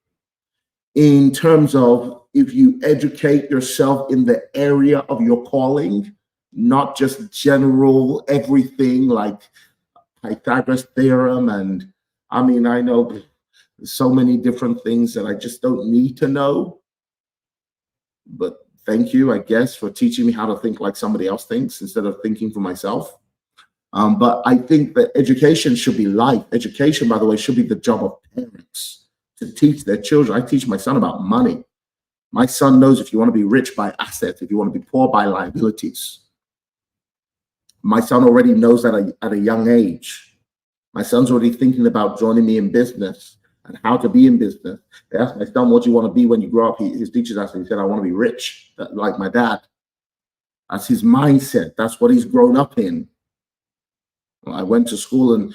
Speaker 9: in terms of if you educate yourself in the area of your calling, not just general everything like Pythagoras theorem. And I mean, I know so many different things that I just don't need to know. But thank you, I guess, for teaching me how to think like somebody else thinks instead of thinking for myself. But I think that education should be life. Education, by the way, should be the job of parents to teach their children. I teach my son about money. My son knows if you want to be rich, by assets. If you want to be poor, by liabilities. My son already knows that at a young age. My son's already thinking about joining me in business and how to be in business. They asked my son, what do you want to be when you grow up? His teachers asked him, he said, I want to be rich, like my dad. That's his mindset. That's what he's grown up in. I went to school and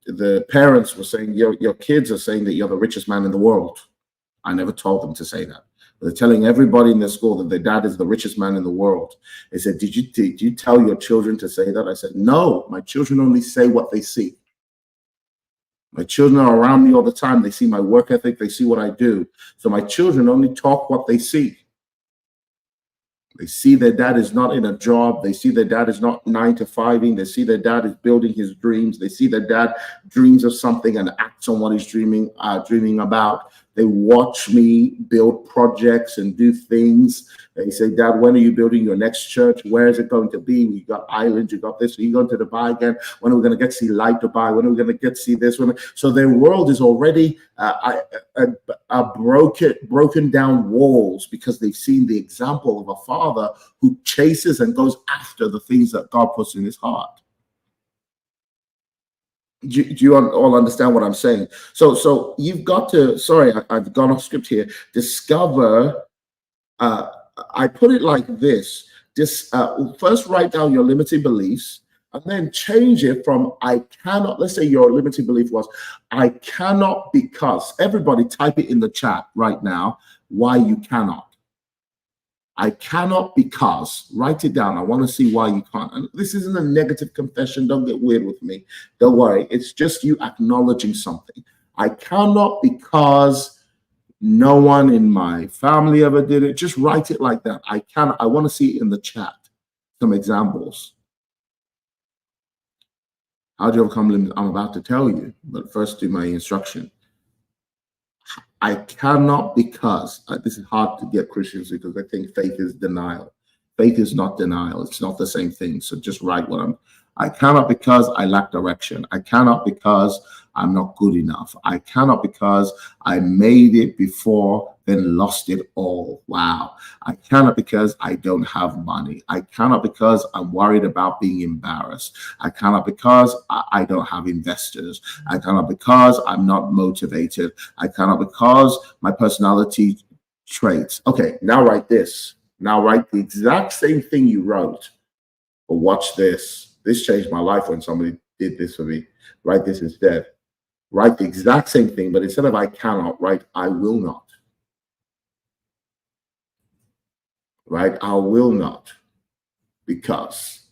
Speaker 9: the parents were saying, your kids are saying that you're the richest man in the world. I never told them to say that. They're telling everybody in their school that their dad is the richest man in the world. They said, did you tell your children to say that? I said, no, my children only say what they see. My children are around me all the time. They see my work ethic. They see what I do. So my children only talk what they see. They see their dad is not in a job. They see their dad is not 9 to 5ing. They see their dad is building his dreams. They see their dad dreams of something and acts on what he's dreaming about. They watch me build projects and do things. They say, Dad, when are you building your next church? Where is it going to be? We got islands, you got this. Are you going to Dubai again? When are we going to get to see Light Dubai? When are we going to get to see this one? So their world is already broken down walls because they've seen the example of a father who chases and goes after the things that God puts in his heart. Do you all understand what I'm saying? So you've got to, sorry, I've gone off script here, discover, I put it like this, first write down your limiting beliefs and then change it from I cannot, let's say your limiting belief was, I cannot because, everybody type it in the chat right now, why you cannot. I cannot because, write it down. I want to see why you can't. And this isn't a negative confession. Don't get weird with me. Don't worry. It's just you acknowledging something. I cannot because no one in my family ever did it. Just write it like that. I cannot. I want to see it in the chat. Some examples. How do you overcome limits? I'm about to tell you, but first do my instruction. I cannot because, this is hard to get Christians because I think faith is denial. Faith is not denial. It's not the same thing. So just write I cannot because I lack direction. I cannot because I'm not good enough. I cannot because I made it before, then lost it all. Wow. I cannot because I don't have money. I cannot because I'm worried about being embarrassed. I cannot because I don't have investors. I cannot because I'm not motivated. I cannot because my personality traits. Okay, now write this. Now write the exact same thing you wrote. But watch this. This changed my life when somebody did this for me. Write this instead. Write the exact same thing, but instead of I cannot, write I will not. Right? I will not. Because.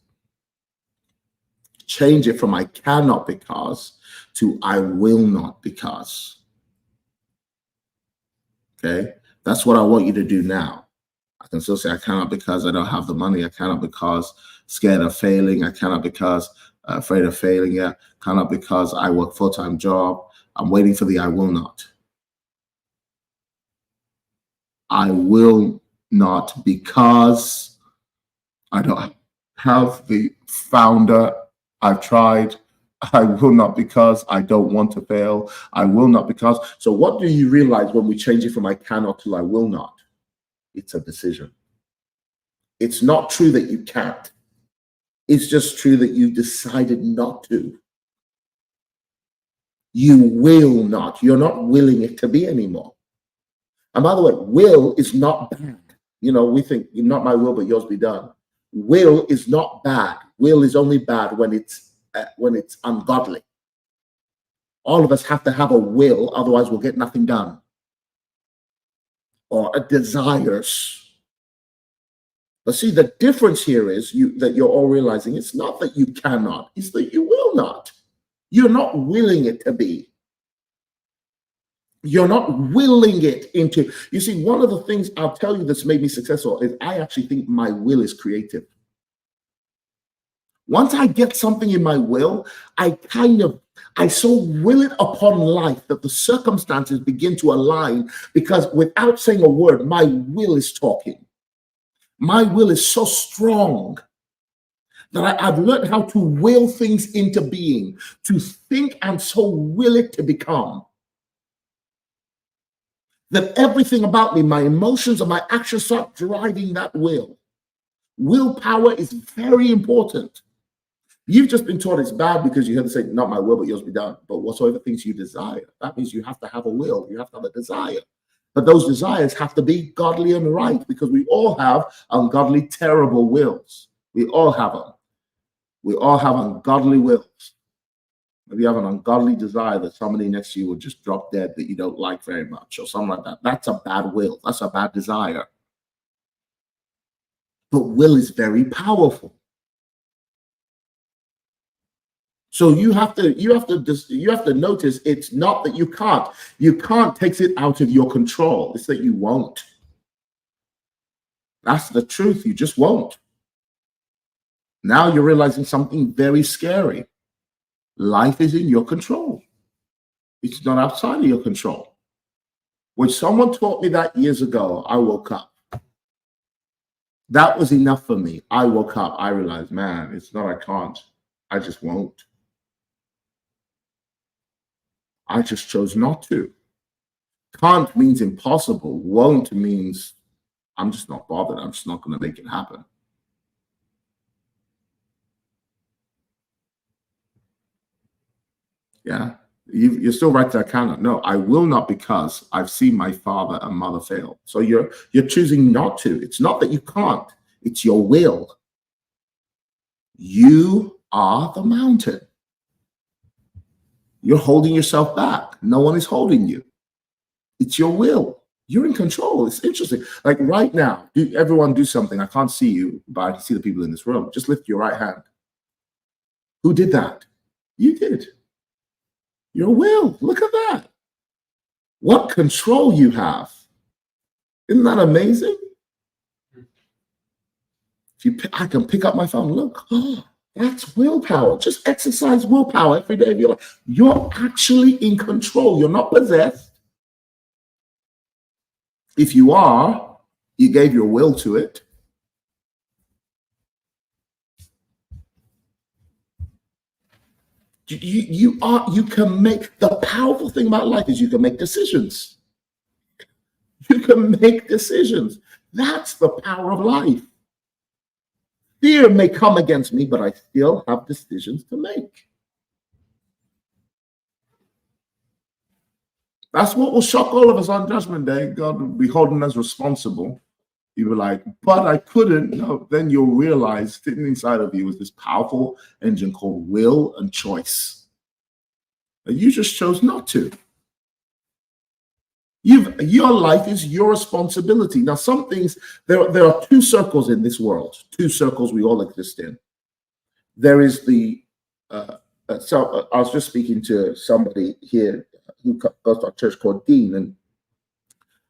Speaker 9: Change it from I cannot because to I will not because. Okay? That's what I want you to do now. I can still say I cannot because I don't have the money. I cannot because scared of failing. I cannot because afraid of failing. Yeah. Cannot because I work full-time job. I'm waiting for the I will not. I will not because I don't have the founder. I've tried. I will not because I don't want to fail. I will not because. So what do you realize when we change it from I cannot to I will not? It's a decision. It's not true that you can't. It's just true that you decided not to. You will not. You're not willing it to be anymore. And by the way, will is not bad. You know, we think not my will, but yours be done. Will is not bad. Will is only bad when it's ungodly. All of us have to have a will, otherwise we'll get nothing done. Or a desires. But see, the difference here is that you're all realizing it's not that you cannot, it's that you will not. You're not willing it to be. You're not willing it into. You see, one of the things I'll tell you that's made me successful is I actually think my will is creative. Once I get something in my will, I so will it upon life that the circumstances begin to align, because without saying a word, my will is talking. My will is so strong that I've learned how to will things into being, to think and so will it to become. That everything about me, my emotions and my actions, start driving that will. Willpower is very important. You've just been taught it's bad because you have to say, not my will, but yours be done. But whatsoever things you desire, that means you have to have a will. You have to have a desire. But those desires have to be godly and right, because we all have ungodly, terrible wills. We all have them. We all have ungodly wills. If you have an ungodly desire that somebody next to you will just drop dead that you don't like very much or something like that, that's a bad will. That's a bad desire. But will is very powerful. So you have to notice it's not that you can't. You can't takes it out of your control. It's that you won't. That's the truth. You just won't. Now you're realizing something very scary. Life is in your control. It's not outside of your control. When someone taught me that years ago, I woke up. That was enough for me. I woke up. I realized, man, it's not I can't. I just won't. I just chose not to. Can't means impossible. Won't means I'm just not bothered. I'm just not going to make it happen. Yeah, you're still right that I cannot. No, I will not, because I've seen my father and mother fail. So you're choosing not to. It's not that you can't. It's your will. You are the mountain. You're holding yourself back. No one is holding you. It's your will. You're in control. It's interesting. Like right now, everyone do something. I can't see you, but I can see the people in this room. Just lift your right hand. Who did that? You did. Your will. Look at that. What control you have. Isn't that amazing? I can pick up my phone. Look. Oh, that's willpower. Just exercise willpower every day of your life. You're actually in control. You're not possessed. If you are, you gave your will to it. You can make, the powerful thing about life is you can make decisions. You can make decisions. That's the power of life. Fear may come against me, but I still have decisions to make. That's what will shock all of us on Judgment Day. God will be holding us responsible. You were like, but I couldn't. No, then you'll realize sitting inside of you is this powerful engine called will and choice. And you just chose not to. Your life is your responsibility. Now, some things, there are two circles in this world, two circles we all exist in. There is so I was just speaking to somebody here who goes to a church called Dean, and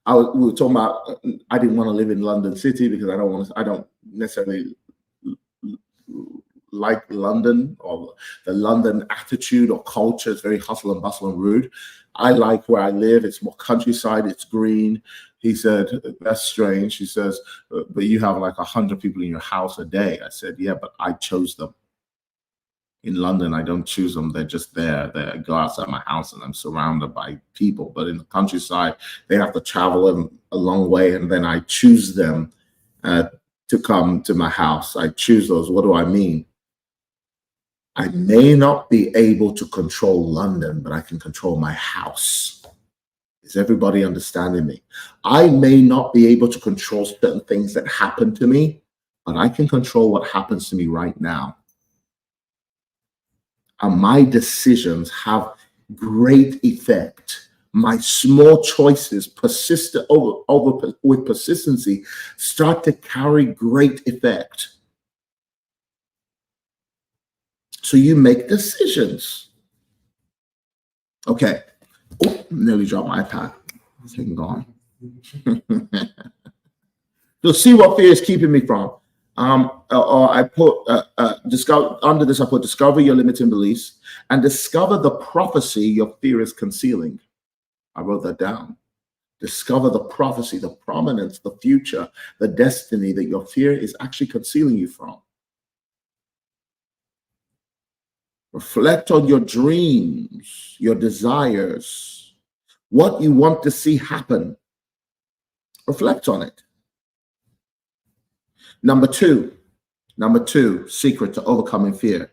Speaker 9: we were talking about, I didn't want to live in London City because I don't necessarily like London, or the London attitude or culture. It's very hustle and bustle and rude. I like where I live. It's more countryside. It's green. He said, that's strange. He says, but you have like 100 people in your house a day. I said, yeah, but I chose them. In London, I don't choose them. They're just there. They go outside my house and I'm surrounded by people. But in the countryside, they have to travel a long way. And then I choose them to come to my house. I choose those. What do I mean? I may not be able to control London, but I can control my house. Is everybody understanding me? I may not be able to control certain things that happen to me, but I can control what happens to me right now. And my decisions have great effect. My small choices with persistency start to carry great effect. So you make decisions. Okay. Oh, nearly dropped my iPad. It's been gone. So see what fear is keeping me from. I put discover under this. I put discover your limiting beliefs and discover the prophecy your fear is concealing. I wrote that down. Discover the prophecy, the prominence, the future, the destiny that your fear is actually concealing you from. Reflect on your dreams, your desires, what you want to see happen. Reflect on it. Number two, secret to overcoming fear.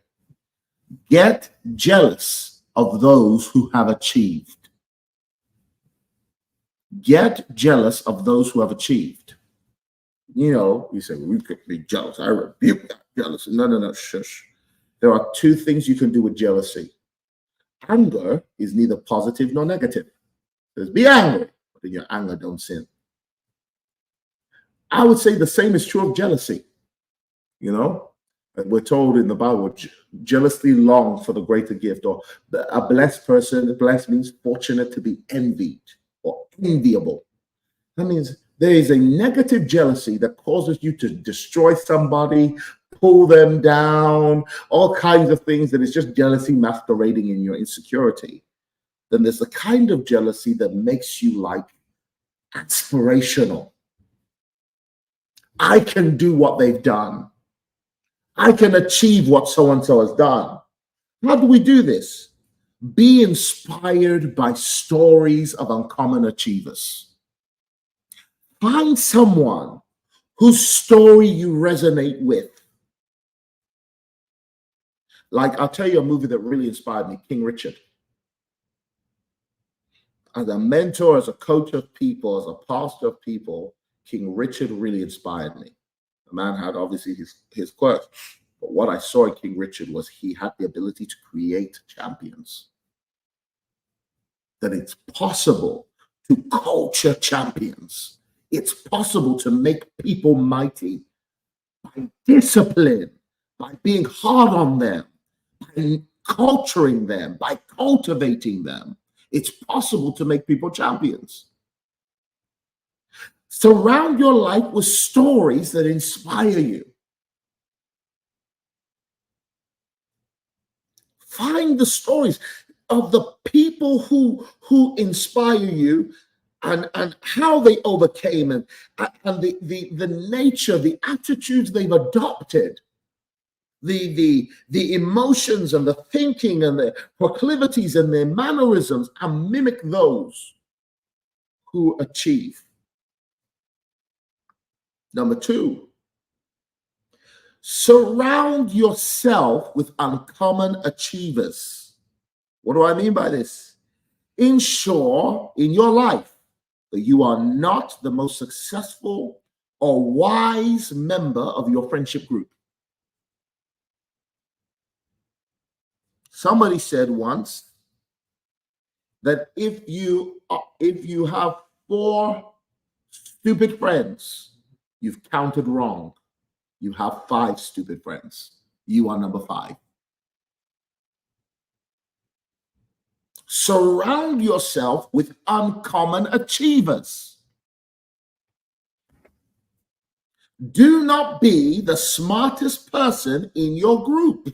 Speaker 9: Get jealous of those who have achieved. Get jealous of those who have achieved. You know, you say, we could be jealous. I rebuke that jealousy. No, shush. There are two things you can do with jealousy. Anger is neither positive nor negative. There's be angry, but in your anger, don't sin. I would say the same is true of jealousy. You know, we're told in the Bible, jealously long for the greater gift, or a blessed person. Blessed means fortunate to be envied or enviable. That means there is a negative jealousy that causes you to destroy somebody, pull them down, all kinds of things that is just jealousy masquerading in your insecurity. Then there's the kind of jealousy that makes you like aspirational. I can do what they've done. I can achieve what so-and-so has done. How do we do this? Be inspired by stories of uncommon achievers. Find someone whose story you resonate with. Like, I'll tell you a movie that really inspired me, King Richard. As a mentor, as a coach of people, as a pastor of people, King Richard really inspired me. The man had obviously his quirks, but what I saw in King Richard was he had the ability to create champions. That it's possible to culture champions. It's possible to make people mighty by discipline, by being hard on them, by culturing them, by cultivating them. It's possible to make people champions. Surround your life with stories that inspire you. Find the stories of the people who inspire you and how they overcame and the nature, the attitudes they've adopted, the emotions and the thinking and the proclivities and their mannerisms, and mimic those who achieve. Number two, surround yourself with uncommon achievers. What do I mean by this? Ensure in your life that you are not the most successful or wise member of your friendship group. Somebody said once that if you have 4 stupid friends, you've counted wrong. You have 5 stupid friends. You are number 5. Surround yourself with uncommon achievers. Do not be the smartest person in your group.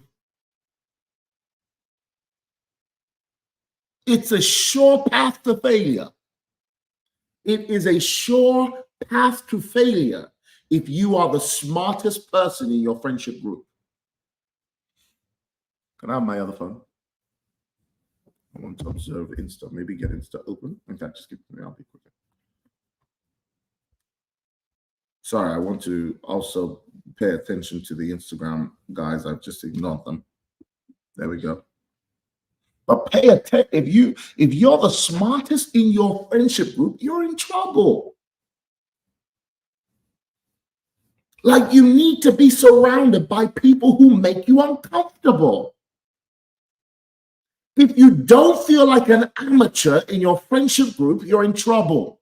Speaker 9: It's a sure path to failure. It is a sure path to failure if you are the smartest person in your friendship group. Can I have my other phone? I want to observe Insta. Maybe get Insta open. In fact, just give it to me. I'll be quicker. Sorry, I want to also pay attention to the Instagram guys. I've just ignored them. There we go. But pay attention. If you're the smartest in your friendship group, you're in trouble. Like, you need to be surrounded by people who make you uncomfortable. If you don't feel like an amateur in your friendship group, you're in trouble.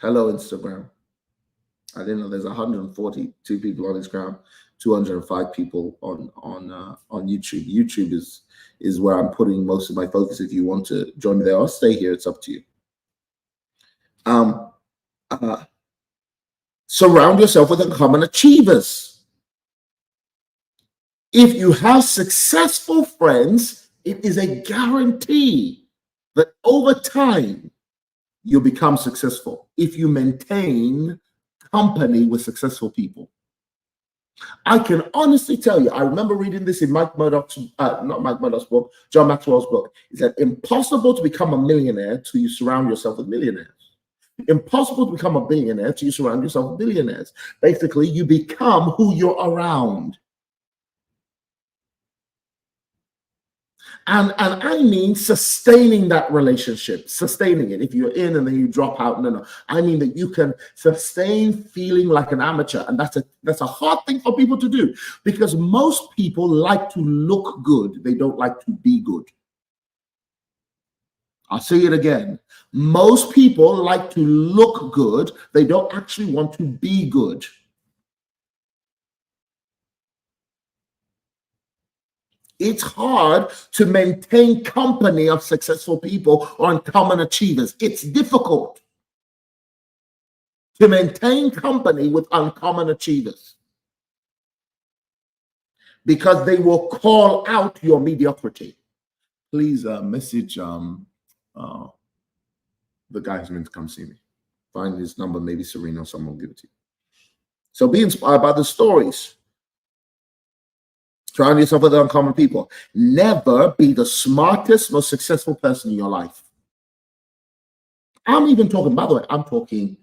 Speaker 9: Hello, Instagram. I didn't know there's 142 people on Instagram, 205 people on YouTube. YouTube is where I'm putting most of my focus. If you want to join me there, I'll stay here. It's up to you. Surround yourself with uncommon achievers. If you have successful friends, it is a guarantee that over time you'll become successful if you maintain company with successful people. I can honestly tell you, I remember reading this in Mike Murdoch's, not Mike Murdoch's book, John Maxwell's book. It said, impossible to become a millionaire till you surround yourself with millionaires. Impossible to become a billionaire till you surround yourself with billionaires. Basically, you become who you're around. And I mean sustaining that relationship, sustaining it. If you're in and then you drop out, no. I mean that you can sustain feeling like an amateur. And that's a hard thing for people to do, because most people like to look good. They don't like to be good. I'll say it again. Most people like to look good. They don't actually want to be good. It's hard to maintain company of successful people or uncommon achievers. It's difficult to maintain company with uncommon achievers because they will call out your mediocrity. Please message the guy who's meant to come see me. Find his number, maybe Serena or someone will give it to you. So be inspired by the stories. Surround yourself with uncommon people. Never be the smartest, most successful person in your life. I'm even talking, by the way, I'm talking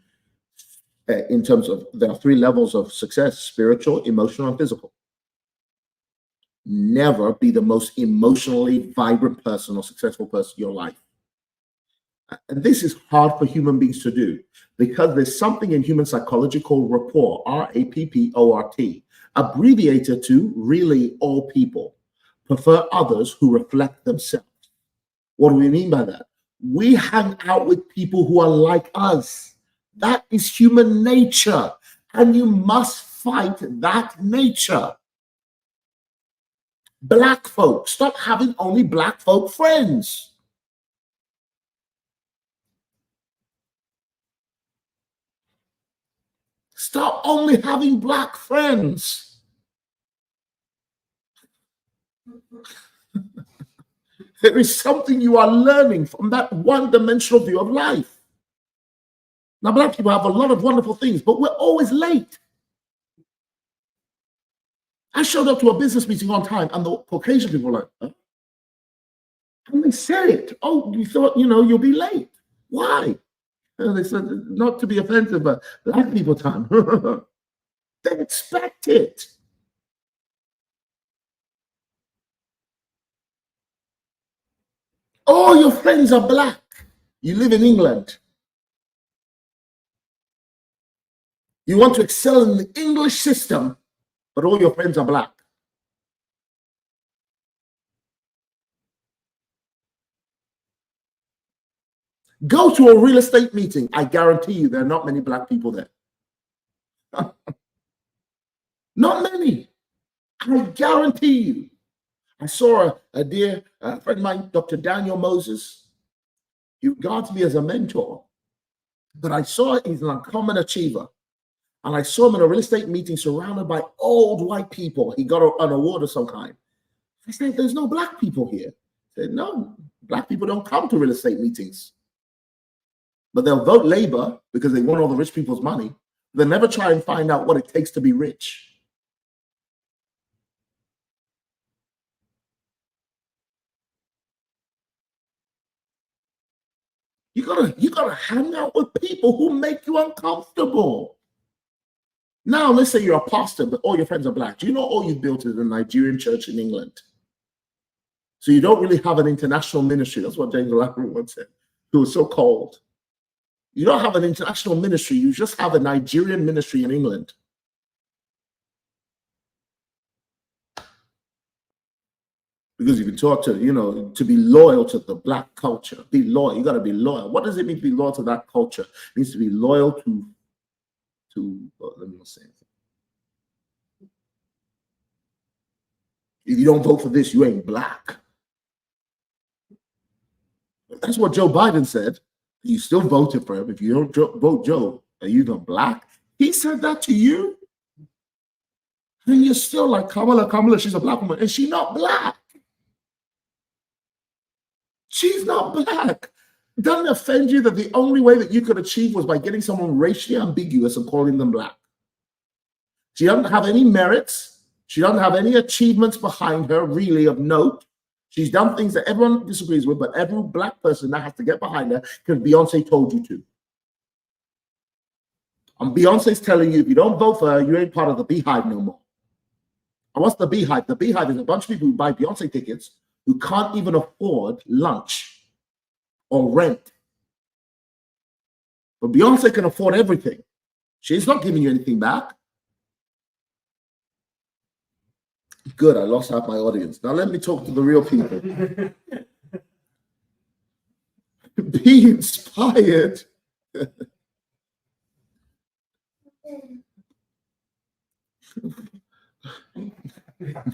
Speaker 9: in terms of there are 3 levels of success: spiritual, emotional, and physical. Never be the most emotionally vibrant person or successful person in your life. And this is hard for human beings to do because there's something in human psychology called rapport, R-A-P-P-O-R-T, abbreviated to really all people prefer others who reflect themselves. What do we mean by that? We hang out with people who are like us. That is human nature, and you must fight that nature. Black folk, stop having only black folk friends. Stop only having black friends. There is something you are learning from that one-dimensional view of life. Now, black people have a lot of wonderful things, but we're always late. I showed up to a business meeting on time, and the Caucasian people were like, huh? And they said it. Oh, you thought, you'll be late. Why? And they said, not to be offensive, but black people time. They expect it. All your friends are black. You live in England. You want to excel in the English system, but all your friends are black. Go to a real estate meeting. I guarantee you there are not many black people there. Not many. I guarantee you. I saw a dear friend of mine, Dr. Daniel Moses. He regards me as a mentor. But I saw he's an uncommon achiever. And I saw him in a real estate meeting surrounded by old white people. He got an award of some kind. I said, there's no black people here. He said, no, black people don't come to real estate meetings. But they'll vote Labor because they want all the rich people's money. They'll never try and find out what it takes to be rich. You gotta hang out with people who make you uncomfortable. Now, let's say you're a pastor, but all your friends are black. Do you know all you've built is a Nigerian church in England? So you don't really have an international ministry. That's what James Lambert once said. He was so cold. You don't have an international ministry. You just have a Nigerian ministry in England. Because you can talk to, to be loyal to the black culture. Be loyal. You got to be loyal. What does it mean to be loyal to that culture? It means to be loyal to let me not say anything. If you don't vote for this, you ain't black. That's what Joe Biden said. You still voted for him. If you don't vote Joe, are you not black? He said that to you. And you're still like, Kamala, she's a black woman. And she's not black. She's not black. Doesn't it offend you that the only way that you could achieve was by getting someone racially ambiguous and calling them black? She doesn't have any merits. She doesn't have any achievements behind her, really, of note. She's done things that everyone disagrees with, but every black person now has to get behind her because Beyonce told you to. And Beyonce's telling you, if you don't vote for her, you ain't part of the Beehive no more. And what's the Beehive? The Beehive is a bunch of people who buy Beyonce tickets who can't even afford lunch or rent. But Beyonce can afford everything. She's not giving you anything back. Good, I lost half my audience. Now let me talk to the real people. Be inspired.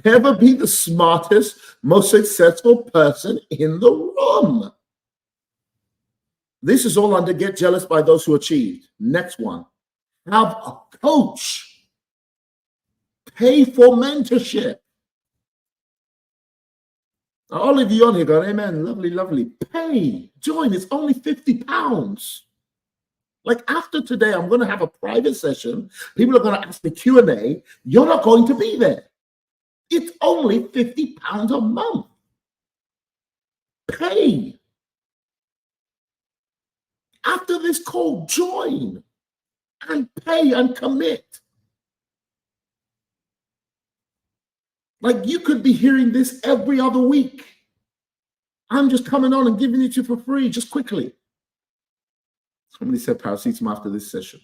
Speaker 9: Never be the smartest, most successful person in the room. This is all under get jealous by those who achieved. Next one. Have a coach. Pay for mentorship. All of you on here go, amen, lovely, lovely. Pay, join, it's only £50. Like after today, I'm going to have a private session. People are going to ask me Q&A. You're not going to be there. It's only £50 a month. Pay. After this call, join and pay and commit. Like you could be hearing this every other week. I'm just coming on and giving it to you for free, just quickly. Somebody said paracetamol after this session.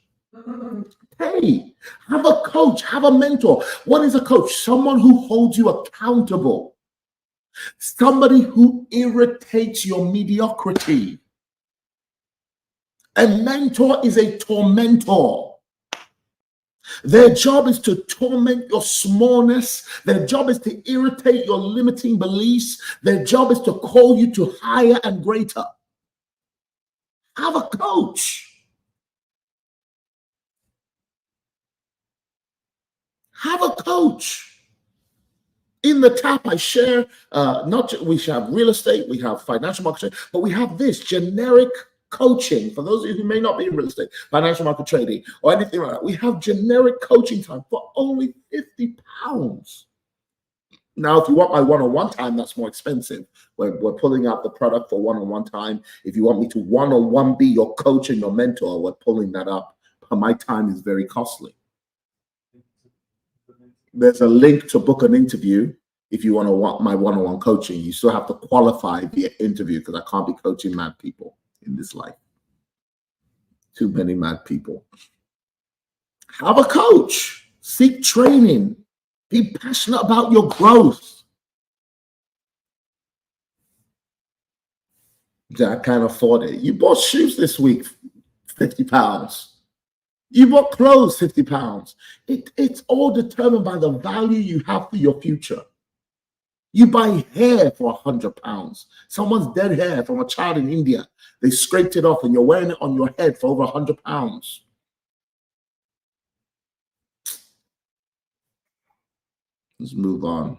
Speaker 9: Hey, have a coach, have a mentor. What is a coach? Someone who holds you accountable. Somebody who irritates your mediocrity. A mentor is a tormentor. Their job is to torment your smallness. Their job is to irritate your limiting beliefs. Their job is to call you to higher and greater. Have a coach. Have a coach. In the tap, I share, we have real estate, we have financial market, but we have this generic coaching. For those of you who may not be in real estate, financial market trading, or anything like that, we have generic coaching time for only £50. Now, if you want my one-on-one time, that's more expensive. We're pulling out the product for one-on-one time. If you want me to one-on-one be your coach and your mentor, we're pulling that up. But my time is very costly. There's a link to book an interview if you want my one-on-one coaching. You still have to qualify via interview because I can't be coaching mad people in this life. Too many mad people. Have a coach. Seek training. Be passionate about your growth. I can't afford it. You bought shoes this week, £50. You bought clothes, £50. It's all determined by the value you have for your future. You buy hair for £100. Someone's dead hair from a child in India. They scraped it off and you're wearing it on your head for over £100. Let's move on.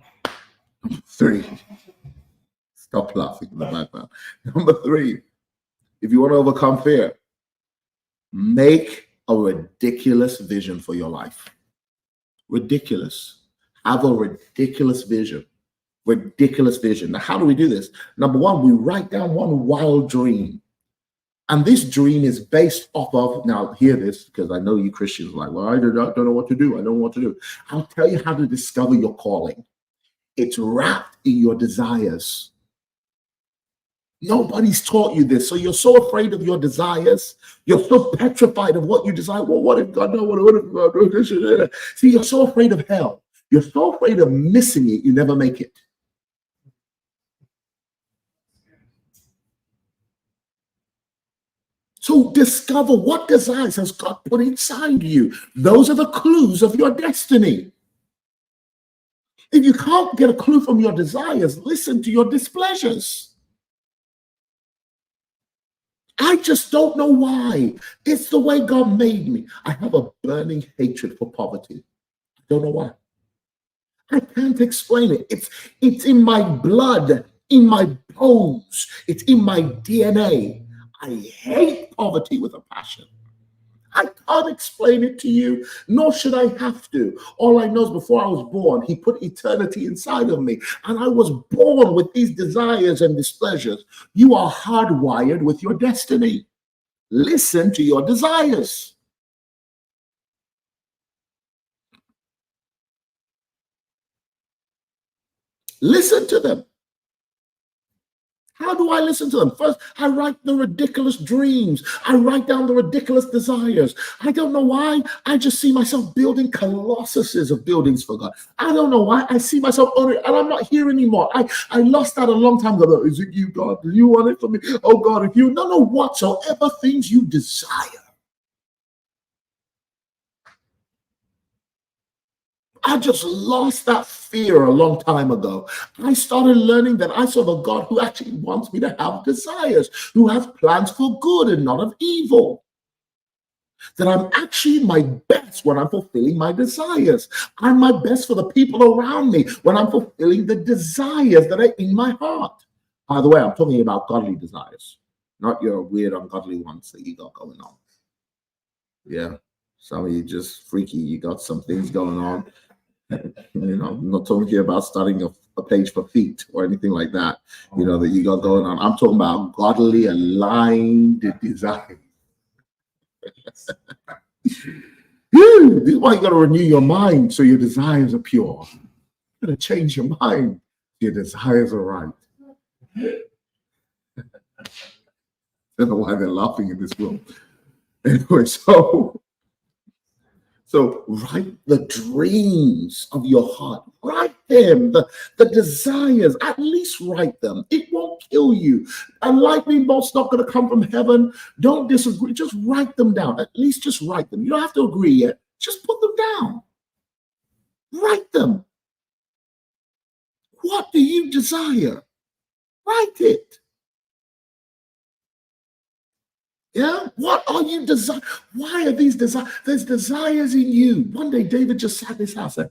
Speaker 9: Number 3. Stop laughing in the background. Number 3, if you want to overcome fear, make a ridiculous vision for your life. Ridiculous. Have a ridiculous vision. Ridiculous vision. Now, how do we do this? Number 1, we write down one wild dream. And this dream is based off of, now hear this, because I know you Christians are like, well, I don't know what to do. I don't know what to do. I'll tell you how to discover your calling. It's wrapped in your desires. Nobody's taught you this. So you're so afraid of your desires. You're so petrified of what you desire. Well, what if God knows? What if God knows? See, you're so afraid of hell. You're so afraid of missing it, you never make it. So discover what desires has God put inside you. Those are the clues of your destiny. If you can't get a clue from your desires, listen to your displeasures. I just don't know why. It's the way God made me. I have a burning hatred for poverty. I don't know why. I can't explain it. It's in my blood, in my bones. It's in my DNA. I hate poverty with a passion. I can't explain it to you, nor should I have to. All I know is before I was born, he put eternity inside of me, and I was born with these desires and displeasures. You are hardwired with your destiny. Listen to your desires. Listen to them. How do I listen to them? First, I write the ridiculous dreams. I write down the ridiculous desires. I don't know why. I just see myself building colossuses of buildings for God. I don't know why. I see myself owning, and I'm not here anymore. I lost that a long time ago. Is it you, God? Do you want it for me? Oh, God, if you don't know whatsoever things you desire. I just lost that fear a long time ago. I started learning that I serve a God who actually wants me to have desires, who has plans for good and not of evil. That I'm actually my best when I'm fulfilling my desires. I'm my best for the people around me when I'm fulfilling the desires that are in my heart. By the way, I'm talking about godly desires, not your weird, ungodly ones that you got going on. Yeah, some of you just freaky. You got some things going on. I'm not talking here about starting a page for feet or anything like that, that you got going on. I'm talking about godly aligned desires. This is why you got to renew your mind so your desires are pure. You got to change your mind so your desires are right. I don't know why they're laughing in this room. Anyway, So write the dreams of your heart. Write them, the desires. At least write them. It won't kill you. A lightning bolt's not going to come from heaven. Don't disagree. Just write them down. At least just write them. You don't have to agree yet. Just put them down. Write them. What do you desire? Write it. Yeah, what are you desire? Why are these desires? There's desires in you. One day, David just sat in his house and said,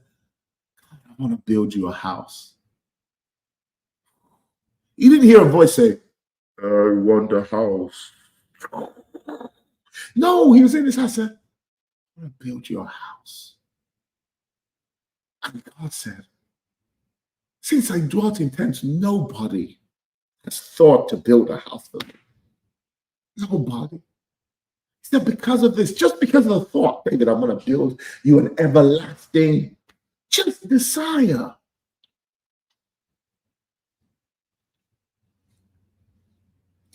Speaker 9: I want to build you a house. You didn't hear a voice say, I want a house. No, he was in his house and said, I want to build you a house. And God said, since I dwelt in tents, nobody has thought to build a house for me. Nobody. It's not because of this, just because of the thought, David, I'm going to build you an everlasting, just desire.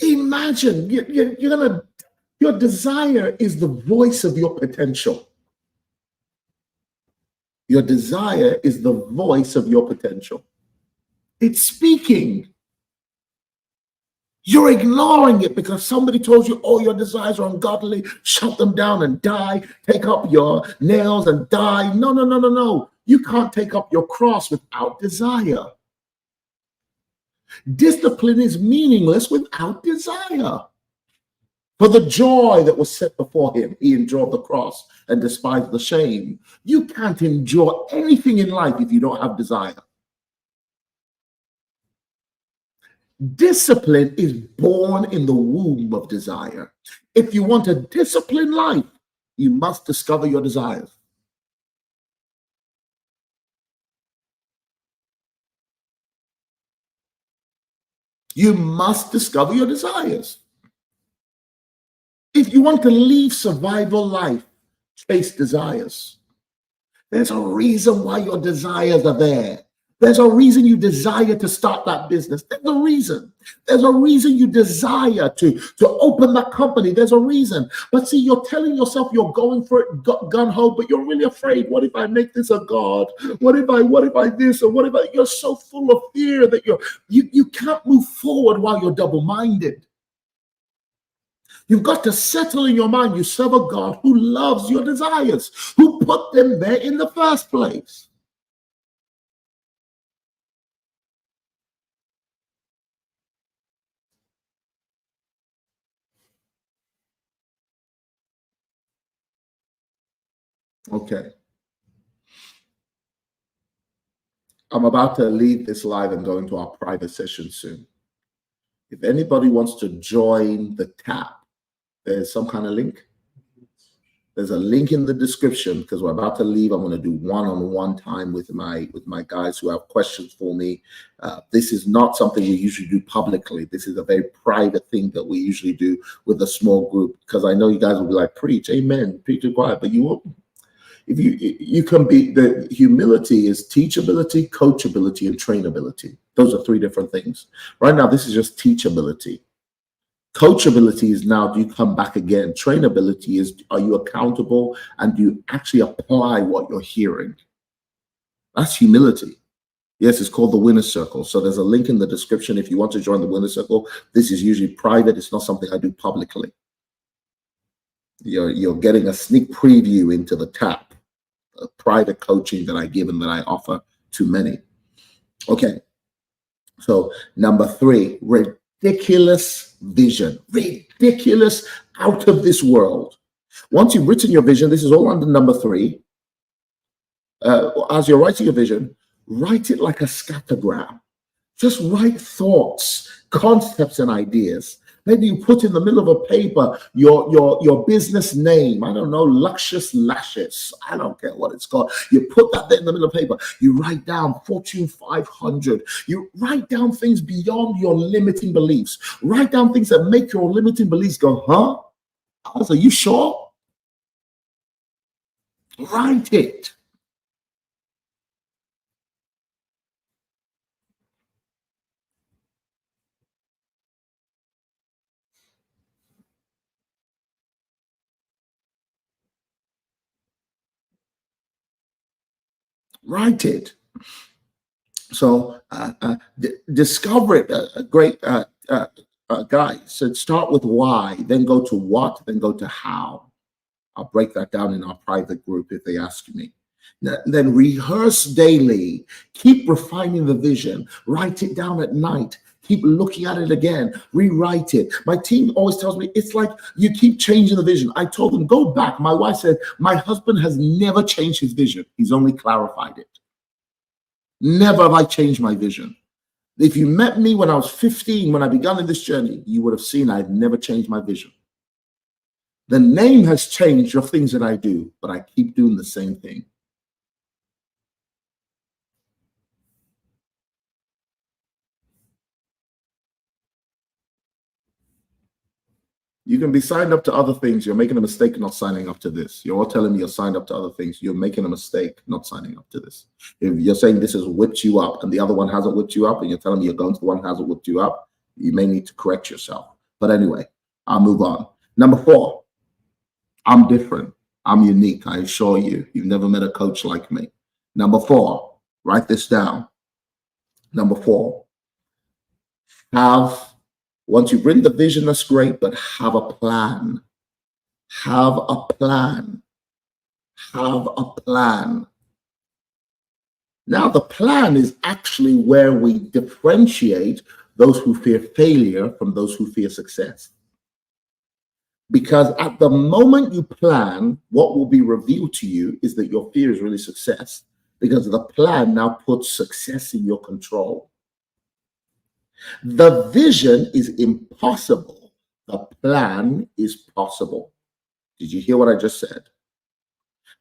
Speaker 9: Imagine, your desire is the voice of your potential. Your desire is the voice of your potential. It's speaking. You're ignoring it because somebody told you, oh, your desires are ungodly. Shut them down and die. Take up your nails and die. No. You can't take up your cross without desire. Discipline is meaningless without desire. For the joy that was set before him, he endured the cross and despised the shame. You can't endure anything in life if you don't have desire. Discipline is born in the womb of desire. If you want a disciplined life, you must discover your desires. You must discover your desires. If you want to leave survival life, chase desires. There's a reason why your desires are there. There's a reason you desire to start that business. There's a reason. There's a reason you desire to open that company. There's a reason. But see, you're telling yourself you're going for it gun-ho, but you're really afraid. What if I make this a god? What if I this, or what if I, you're so full of fear that you can't move forward while you're double-minded. You've got to settle in your mind you serve a God who loves your desires, who put them there in the first place. Okay. I'm about to leave this live and go into our private session soon. If anybody wants to join the tap, there's some kind of link. There's a link in the description because we're about to leave. I'm going to do one-on-one time with my guys who have questions for me. This is not something we usually do publicly. This is a very private thing that we usually do with a small group, because I know you guys will be like, preach, amen, preach to quiet, but you won't. If you can be, the humility is teachability, coachability, and trainability. Those are three different things. Right now, this is just teachability. Coachability is now, do you come back again? Trainability is, are you accountable and do you actually apply what you're hearing? That's humility. Yes, it's called the Winner's Circle. So there's a link in the description if you want to join the Winner's Circle. This is usually private. It's not something I do publicly. You're getting a sneak preview into the tap, private coaching that I give and that I offer to many. Okay. So number 3, ridiculous vision, ridiculous, out of this world. Once you've written your vision, this is all under number 3. As you're writing your vision, write it like a scattergram. Just write thoughts, concepts, and ideas. Maybe you put in the middle of a paper your business name. I don't know, Luxurious Lashes. I don't care what it's called. You put that there in the middle of the paper. You write down Fortune 500. You write down things beyond your limiting beliefs. Write down things that make your limiting beliefs go, huh? Are you sure? Write it. Write it. So discover it. A great guy said, start with why, then go to what, then go to how. I'll break that down in our private group if they ask me. Then rehearse daily. Keep refining the vision. Write it down at night. Keep looking at it again. Rewrite it. My team always tells me it's like you keep changing the vision. I told them, go back. My wife said, my husband has never changed his vision. He's only clarified it. Never have I changed my vision. If you met me when I was 15, when I began in this journey, you would have seen I've never changed my vision. The name has changed of things that I do, but I keep doing the same thing. You can be signed up to other things. You're making a mistake not signing up to this. You're all telling me you're signed up to other things. You're making a mistake not signing up to this. If you're saying this has whipped you up and the other one hasn't whipped you up, and you're telling me you're going to the one that hasn't whipped you up, you may need to correct yourself. But anyway, I'll move on. Number 4, I'm different. I'm unique. I assure you, you've never met a coach like me. Number 4, write this down. Number 4, once you bring the vision, that's great, but have a plan. Have a plan. Have a plan. Now, the plan is actually where we differentiate those who fear failure from those who fear success. Because at the moment you plan, what will be revealed to you is that your fear is really success, because the plan now puts success in your control. The vision is impossible. The plan is possible. Did you hear what I just said?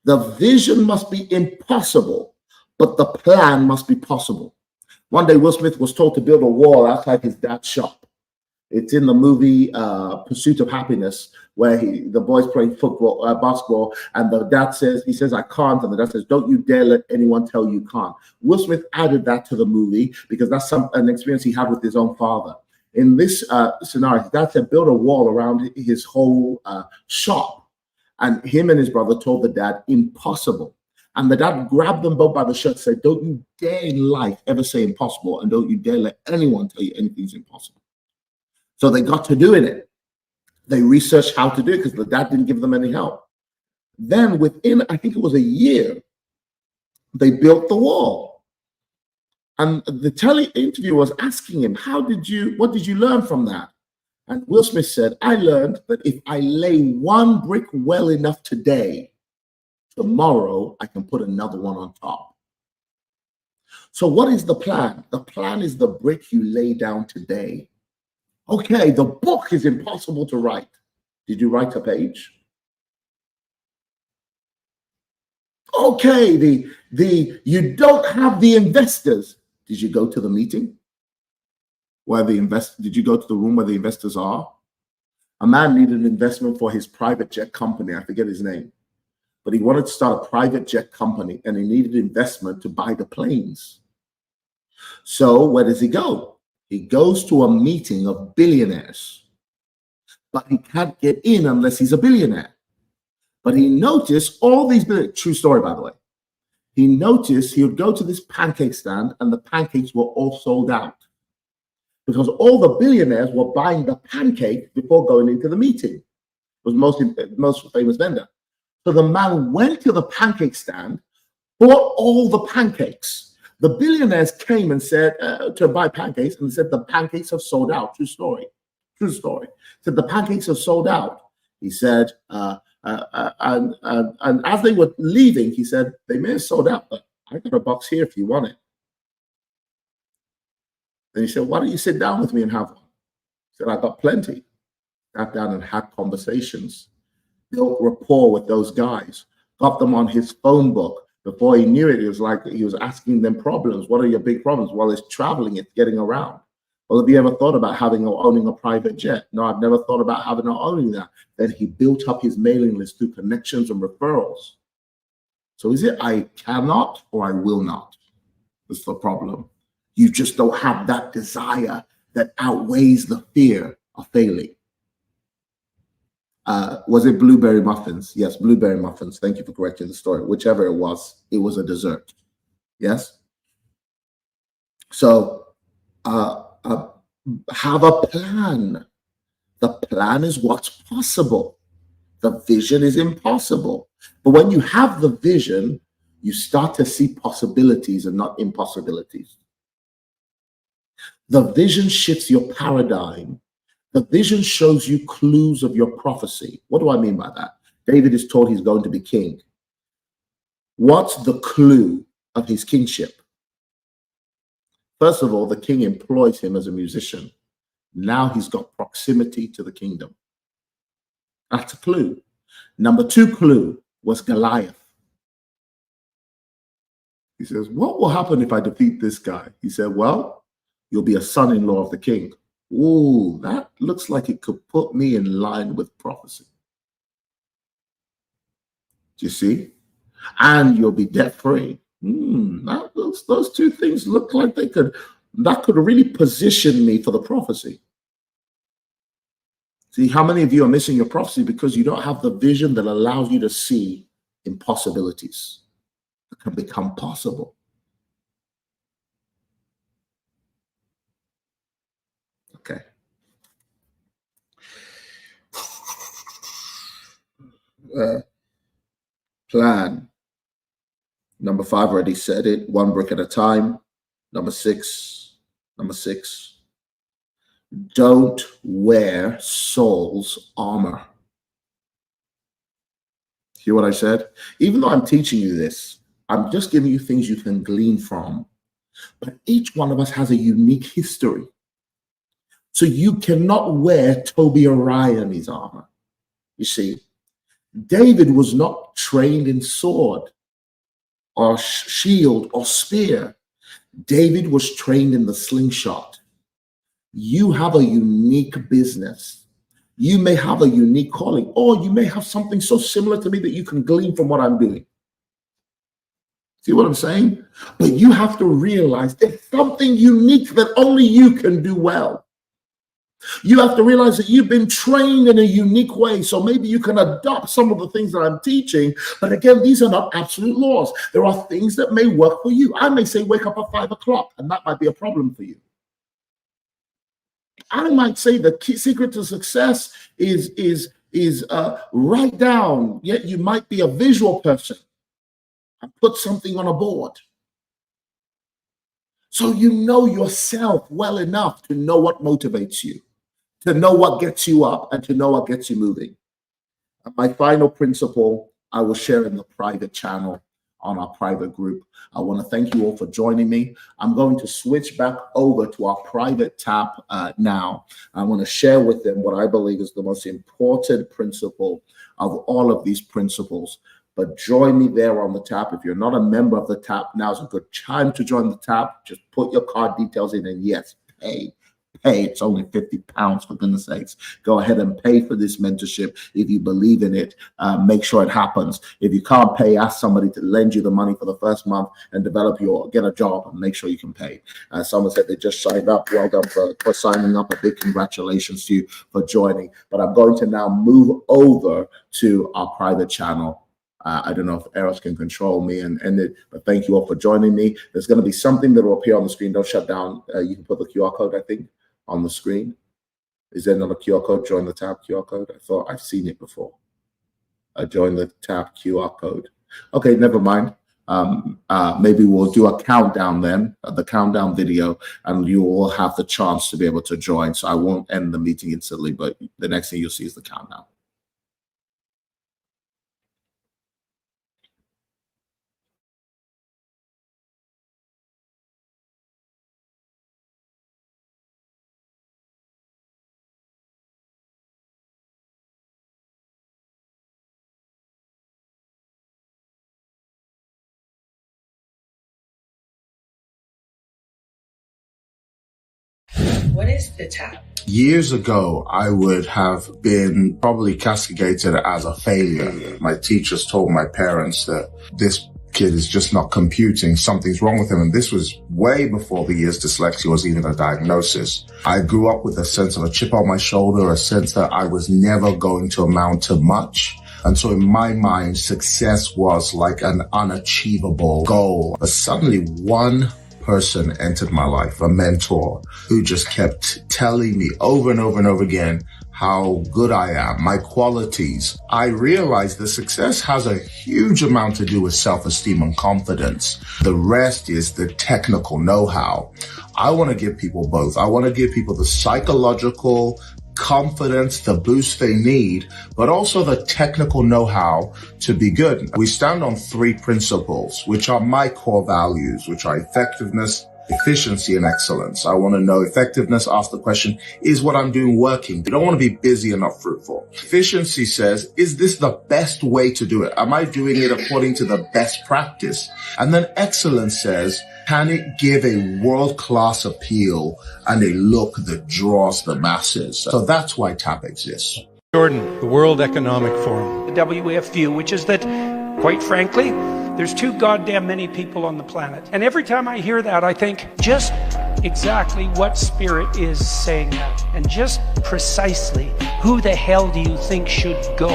Speaker 9: The vision must be impossible, but the plan must be possible. One day, Will Smith was told to build a wall outside his dad's shop. It's in the movie Pursuit of Happiness, where the boy's playing football, basketball, and the dad says, he says, I can't. And the dad says, don't you dare let anyone tell you can't. Will Smith added that to the movie because that's an experience he had with his own father. In this scenario, his dad said, build a wall around his whole shop. And him and his brother told the dad, impossible. And the dad grabbed them both by the shirt and said, don't you dare in life ever say impossible, and don't you dare let anyone tell you anything's impossible. So they got to doing it. They researched how to do it because the dad didn't give them any help. Then within, I think it was a year, they built the wall. And the interviewer was asking him, what did you learn from that? And Will Smith said, I learned that if I lay one brick well enough today, tomorrow I can put another one on top. So what is the plan? The plan is the brick you lay down today. Okay, the book is impossible to write. Did you write a page? Okay, you don't have the investors. Did you go to the meeting? Did you go to the room where the investors are? A man needed an investment for his private jet company. I forget his name. But he wanted to start a private jet company and he needed investment to buy the planes. So where does he go? He goes to a meeting of billionaires, but he can't get in unless he's a billionaire. But he noticed all these billionaires, true story, by the way. He noticed he would go to this pancake stand and the pancakes were all sold out because all the billionaires were buying the pancake before going into the meeting. It was most famous vendor. So the man went to the pancake stand, bought all the pancakes. The billionaires came and said to buy pancakes, and said the pancakes have sold out. True story. True story. Said the pancakes have sold out. He said, and as they were leaving, he said, they may have sold out, but I got a box here if you want it. Then he said, why don't you sit down with me and have one? He said, I got plenty. Sat down and had conversations. Built rapport with those guys, got them on his phone book. Before he knew it, it was like he was asking them problems. What are your big problems? Well, it's traveling, it's getting around. Well, have you ever thought about having or owning a private jet? No, I've never thought about having or owning that. Then he built up his mailing list through connections and referrals. So is it I cannot or I will not? That's the problem. You just don't have that desire that outweighs the fear of failing. Was it blueberry muffins? Yes, blueberry muffins. Thank you for correcting the story. Whichever it was a dessert. Yes. So have a plan. The plan is what's possible. The vision is impossible. But when you have the vision, you start to see possibilities and not impossibilities. The vision shifts your paradigm. The vision shows you clues of your prophecy. What do I mean by that? David is told he's going to be king. What's the clue of his kingship? First of all, the king employs him as a musician. Now he's got proximity to the kingdom. That's a clue. Number two clue was Goliath. He says, what will happen if I defeat this guy? He said, well, you'll be a son-in-law of the king. Ooh, that looks like it could put me in line with prophecy. Do you see? And you'll be debt-free. Those two things look like that could really position me for the prophecy. See, how many of you are missing your prophecy because you don't have the vision that allows you to see impossibilities that can become possible? Okay. Plan. Number 5, already said it. One brick at a time. Number six. Don't wear Saul's armor. Hear what I said? Even though I'm teaching you this, I'm just giving you things you can glean from. But each one of us has a unique history. So you cannot wear Tobi Arayomi's armor. You see, David was not trained in sword or shield or spear. David was trained in the slingshot. You have a unique business. You may have a unique calling, or you may have something so similar to me that you can glean from what I'm doing. See what I'm saying? But you have to realize there's something unique that only you can do well. You have to realize that you've been trained in a unique way. So maybe you can adopt some of the things that I'm teaching. But again, these are not absolute laws. There are things that may work for you. I may say wake up at 5 o'clock, and that might be a problem for you. I might say the key secret to success is write down. Yet you might be a visual person and put something on a board. So you know yourself well enough to know what motivates you, to know what gets you up, and to know what gets you moving. And my final principle, I will share in the private channel on our private group. I want to thank you all for joining me. I'm going to switch back over to our private tab now. I want to share with them what I believe is the most important principle of all of these principles. But join me there on the tab. If you're not a member of the tab, now's a good time to join the tab. Just put your card details in, and yes, pay. It's only £50, for goodness sakes. Go ahead and pay for this mentorship. If you believe in it, make sure it happens. If you can't pay, ask somebody to lend you the money for the first month and get a job and make sure you can pay. Someone said they just signed up. Well done for signing up. A big congratulations to you for joining. But I'm going to now move over to our private channel. I don't know if Eros can control me and end it, but thank you all for joining me. There's going to be something that will appear on the screen. Don't shut down. You can put the QR code, I think, on the screen. Is there another QR code? Join the tab QR code. I thought I've seen it before. Join the tab QR code. Okay, never mind. Maybe we'll do a countdown then, the countdown video, and you will have the chance to be able to join. So I won't end the meeting instantly, but the next thing you'll see is the countdown.
Speaker 2: What is the tap?
Speaker 3: Years ago, I would have been probably castigated as a failure. My teachers told my parents that this kid is just not computing, something's wrong with him. And this was way before the years dyslexia was even a diagnosis. I grew up with a sense of a chip on my shoulder, a sense that I was never going to amount to much. And so in my mind, success was like an unachievable goal. But suddenly one person entered my life, a mentor who just kept telling me over and over and over again how good I am, my qualities. I realized that success has a huge amount to do with self-esteem and confidence. The rest is the technical know-how. I want to give people both. I want to give people the psychological confidence, the boost they need, but also the technical know-how to be good. We stand on 3 principles, which are my core values, which are effectiveness, efficiency, and excellence. I want to know effectiveness. Ask the question, is what I'm doing working? You don't want to be busy and not fruitful. Efficiency says, is this the best way to do it? Am I doing it according to the best practice? And then excellence says, can it give a world-class appeal and a look that draws the masses? So that's why TAP exists.
Speaker 4: Jordan, the World Economic Forum.
Speaker 5: The WEF view, which is that, quite frankly, there's too goddamn many people on the planet. And every time I hear that, I think just exactly what spirit is saying that. And just precisely who the hell do you think should go?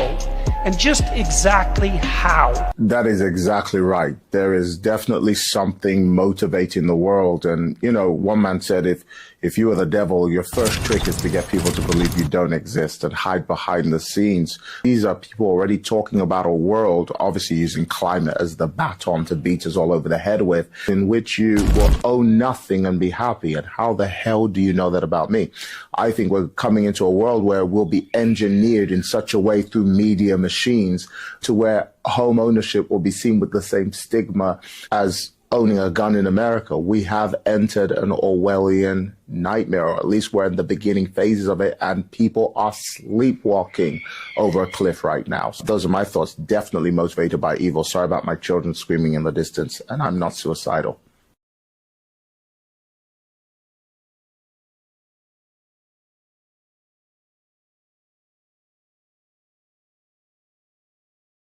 Speaker 5: And just exactly how.
Speaker 3: That is exactly right. There is definitely something motivating the world. And, you know, one man said, if you are the devil, your first trick is to get people to believe you don't exist and hide behind the scenes. These are people already talking about a world, obviously using climate as the baton to beat us all over the head with, in which you will own nothing and be happy. And how the hell do you know that about me? I think we're coming into a world where we'll be engineered in such a way through media machines to where home ownership will be seen with the same stigma as owning a gun in America. We have entered an Orwellian nightmare, or at least we're in the beginning phases of it, and people are sleepwalking over a cliff right now. So those are my thoughts, definitely motivated by evil. Sorry about my children screaming in the distance, and I'm not suicidal.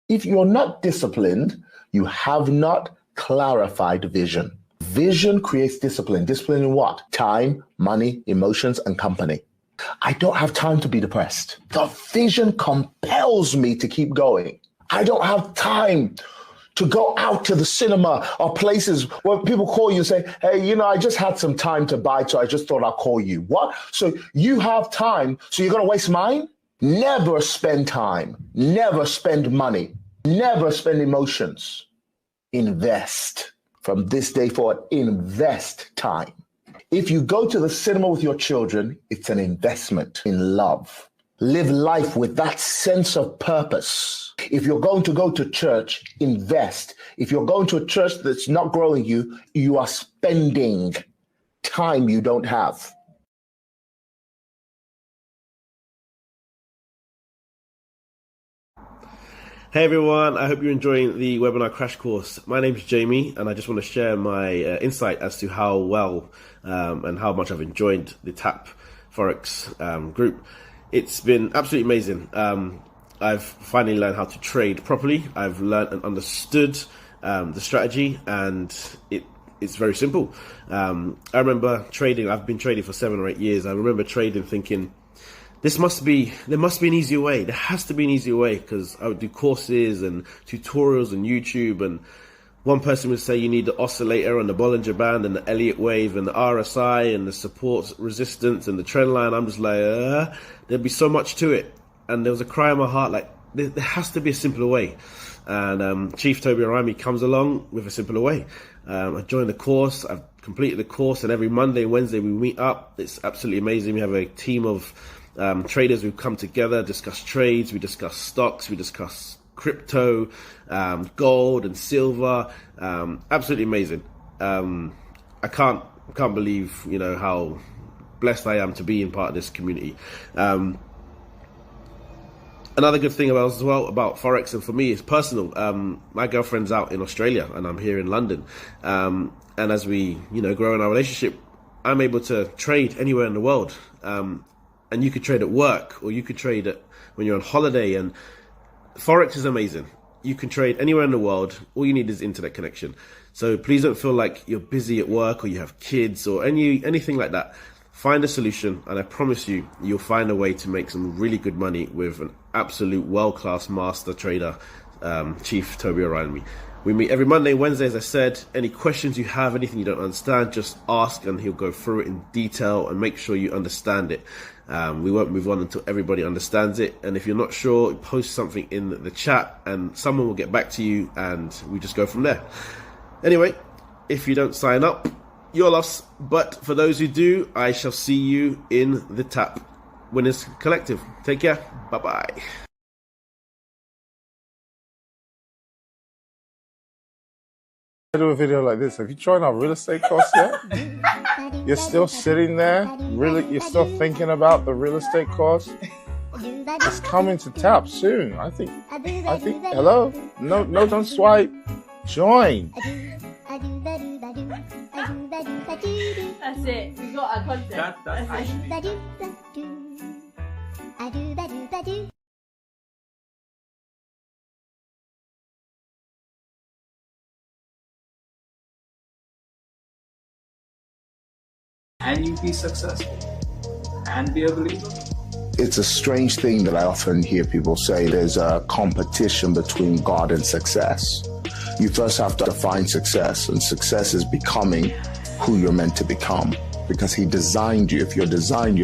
Speaker 9: If you're not disciplined, you have not clarified vision. Vision creates discipline. Discipline in what? Time, money, emotions, and company. I don't have time to be depressed. The vision compels me to keep going. I don't have time to go out to the cinema or places where people call you and say, hey, I just had some time to buy, so I just thought I'll call you. What? So you have time, so you're going to waste mine? Never spend time. Never spend money. Never spend emotions. Invest. From this day forward, invest time. If you go to the cinema with your children, it's an investment in love. Live life with that sense of purpose. If you're going to go to church, invest. If you're going to a church that's not growing you, you are spending time you don't have.
Speaker 6: Hey everyone, I hope you're enjoying the webinar crash course. My name's Jamie, and I just want to share my insight as to how well and how much I've enjoyed the TAP Forex group. It's been absolutely amazing. I've finally learned how to trade properly. I've learned and understood the strategy, and it's very simple. I remember trading. I've been trading for 7 or 8 years. I remember trading thinking, there must be an easier way. There has to be an easier way, because I would do courses and tutorials on YouTube, and one person would say you need the oscillator and the Bollinger Band and the Elliott Wave and the RSI and the support resistance and the trend line. I'm just like, there'd be so much to it. And there was a cry in my heart, like, there has to be a simpler way. And Chief Tobi Arayomi comes along with a simpler way. I joined the course. I've completed the course, and every Monday and Wednesday we meet up. It's absolutely amazing. We have a team of traders who come together, discuss trades, we discuss stocks, we discuss crypto, gold and silver. Absolutely amazing. I can't believe how blessed I am to be in part of this community. Another good thing about Forex, and for me, is personal. My girlfriend's out in Australia and I'm here in London, and as we grow in our relationship, I'm able to trade anywhere in the world. And you could trade at work, or you could trade when you're on holiday. And Forex is amazing. You can trade anywhere in the world. All you need is internet connection. So please don't feel like you're busy at work or you have kids or anything like that. Find a solution, and I promise you'll find a way to make some really good money with an absolute world-class master trader, Chief Tobi Arayomi. We meet every Monday and Wednesday, as I said. Any questions you have, anything you don't understand, just ask, and he'll go through it in detail and make sure you understand it. We won't move on until everybody understands it. And if you're not sure, post something in the chat and someone will get back to you, and we just go from there. Anyway, if you don't sign up, your loss. But for those who do, I shall see you in the TAP Winners Collective. Take care. Bye-bye.
Speaker 3: Do a video like this. Have you tried our real estate course yet? You're still sitting there? Really? You're still thinking about the real estate course? It's coming to TAP soon. I think, hello? No, don't swipe. Join.
Speaker 7: That's it. We got our content.
Speaker 8: That's
Speaker 7: it.
Speaker 8: And you be successful and be a believer.
Speaker 3: It's a strange thing that I often hear people say there's a competition between God and success. You first have to define success, and success is becoming who you're meant to become. Because he designed you. If you're designed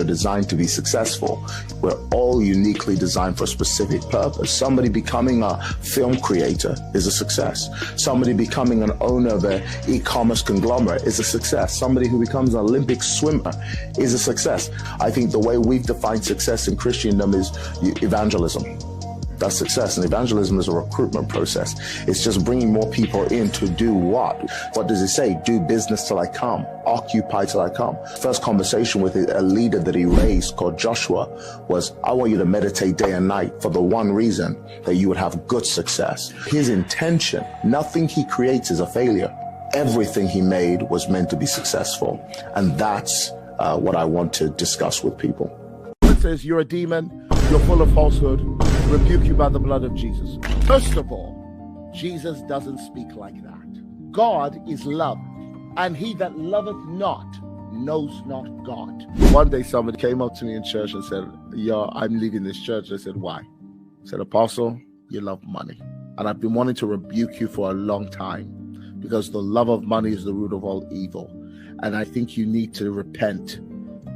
Speaker 3: to be successful. We're all uniquely designed for a specific purpose. Somebody becoming a film creator is a success. Somebody becoming an owner of an e-commerce conglomerate is a success. Somebody who becomes an Olympic swimmer is a success. I think the way we've defined success in Christendom is evangelism. That's success. And evangelism is a recruitment process. It's just bringing more people in to do what? What does it say? Do business till I come. Occupy till I come. First conversation with a leader that he raised called Joshua was, I want you to meditate day and night for the one reason that you would have good success. His intention, nothing he creates is a failure. Everything he made was meant to be successful. And that's what I want to discuss with people.
Speaker 9: It says you're a demon, you're full of falsehood. rebuke you by the blood of Jesus. First of all, Jesus doesn't speak like that. God is love, and he that loveth not knows not God. One day somebody came up to me in church and said, "Yo, I'm leaving this church." I said, "Why?" I said, "Apostle, you love money. And I've been wanting to rebuke you for a long time, because the love of money is the root of all evil. And I think you need to repent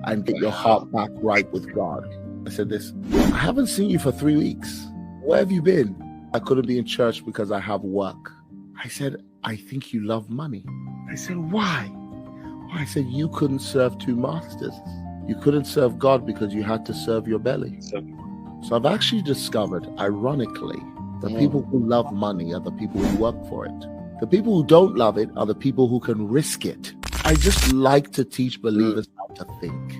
Speaker 9: and get your heart back right with God." I said this, "I haven't seen you for 3 weeks. Where have you been?" "I couldn't be in church because I have work." I said, "I think you love money." I said, "Why?" I said, "You couldn't serve two masters. You couldn't serve God because you had to serve your belly." So I've actually discovered, ironically, the people who love money are the people who work for it. The people who don't love it are the people who can risk it. I just like to teach believers how to think.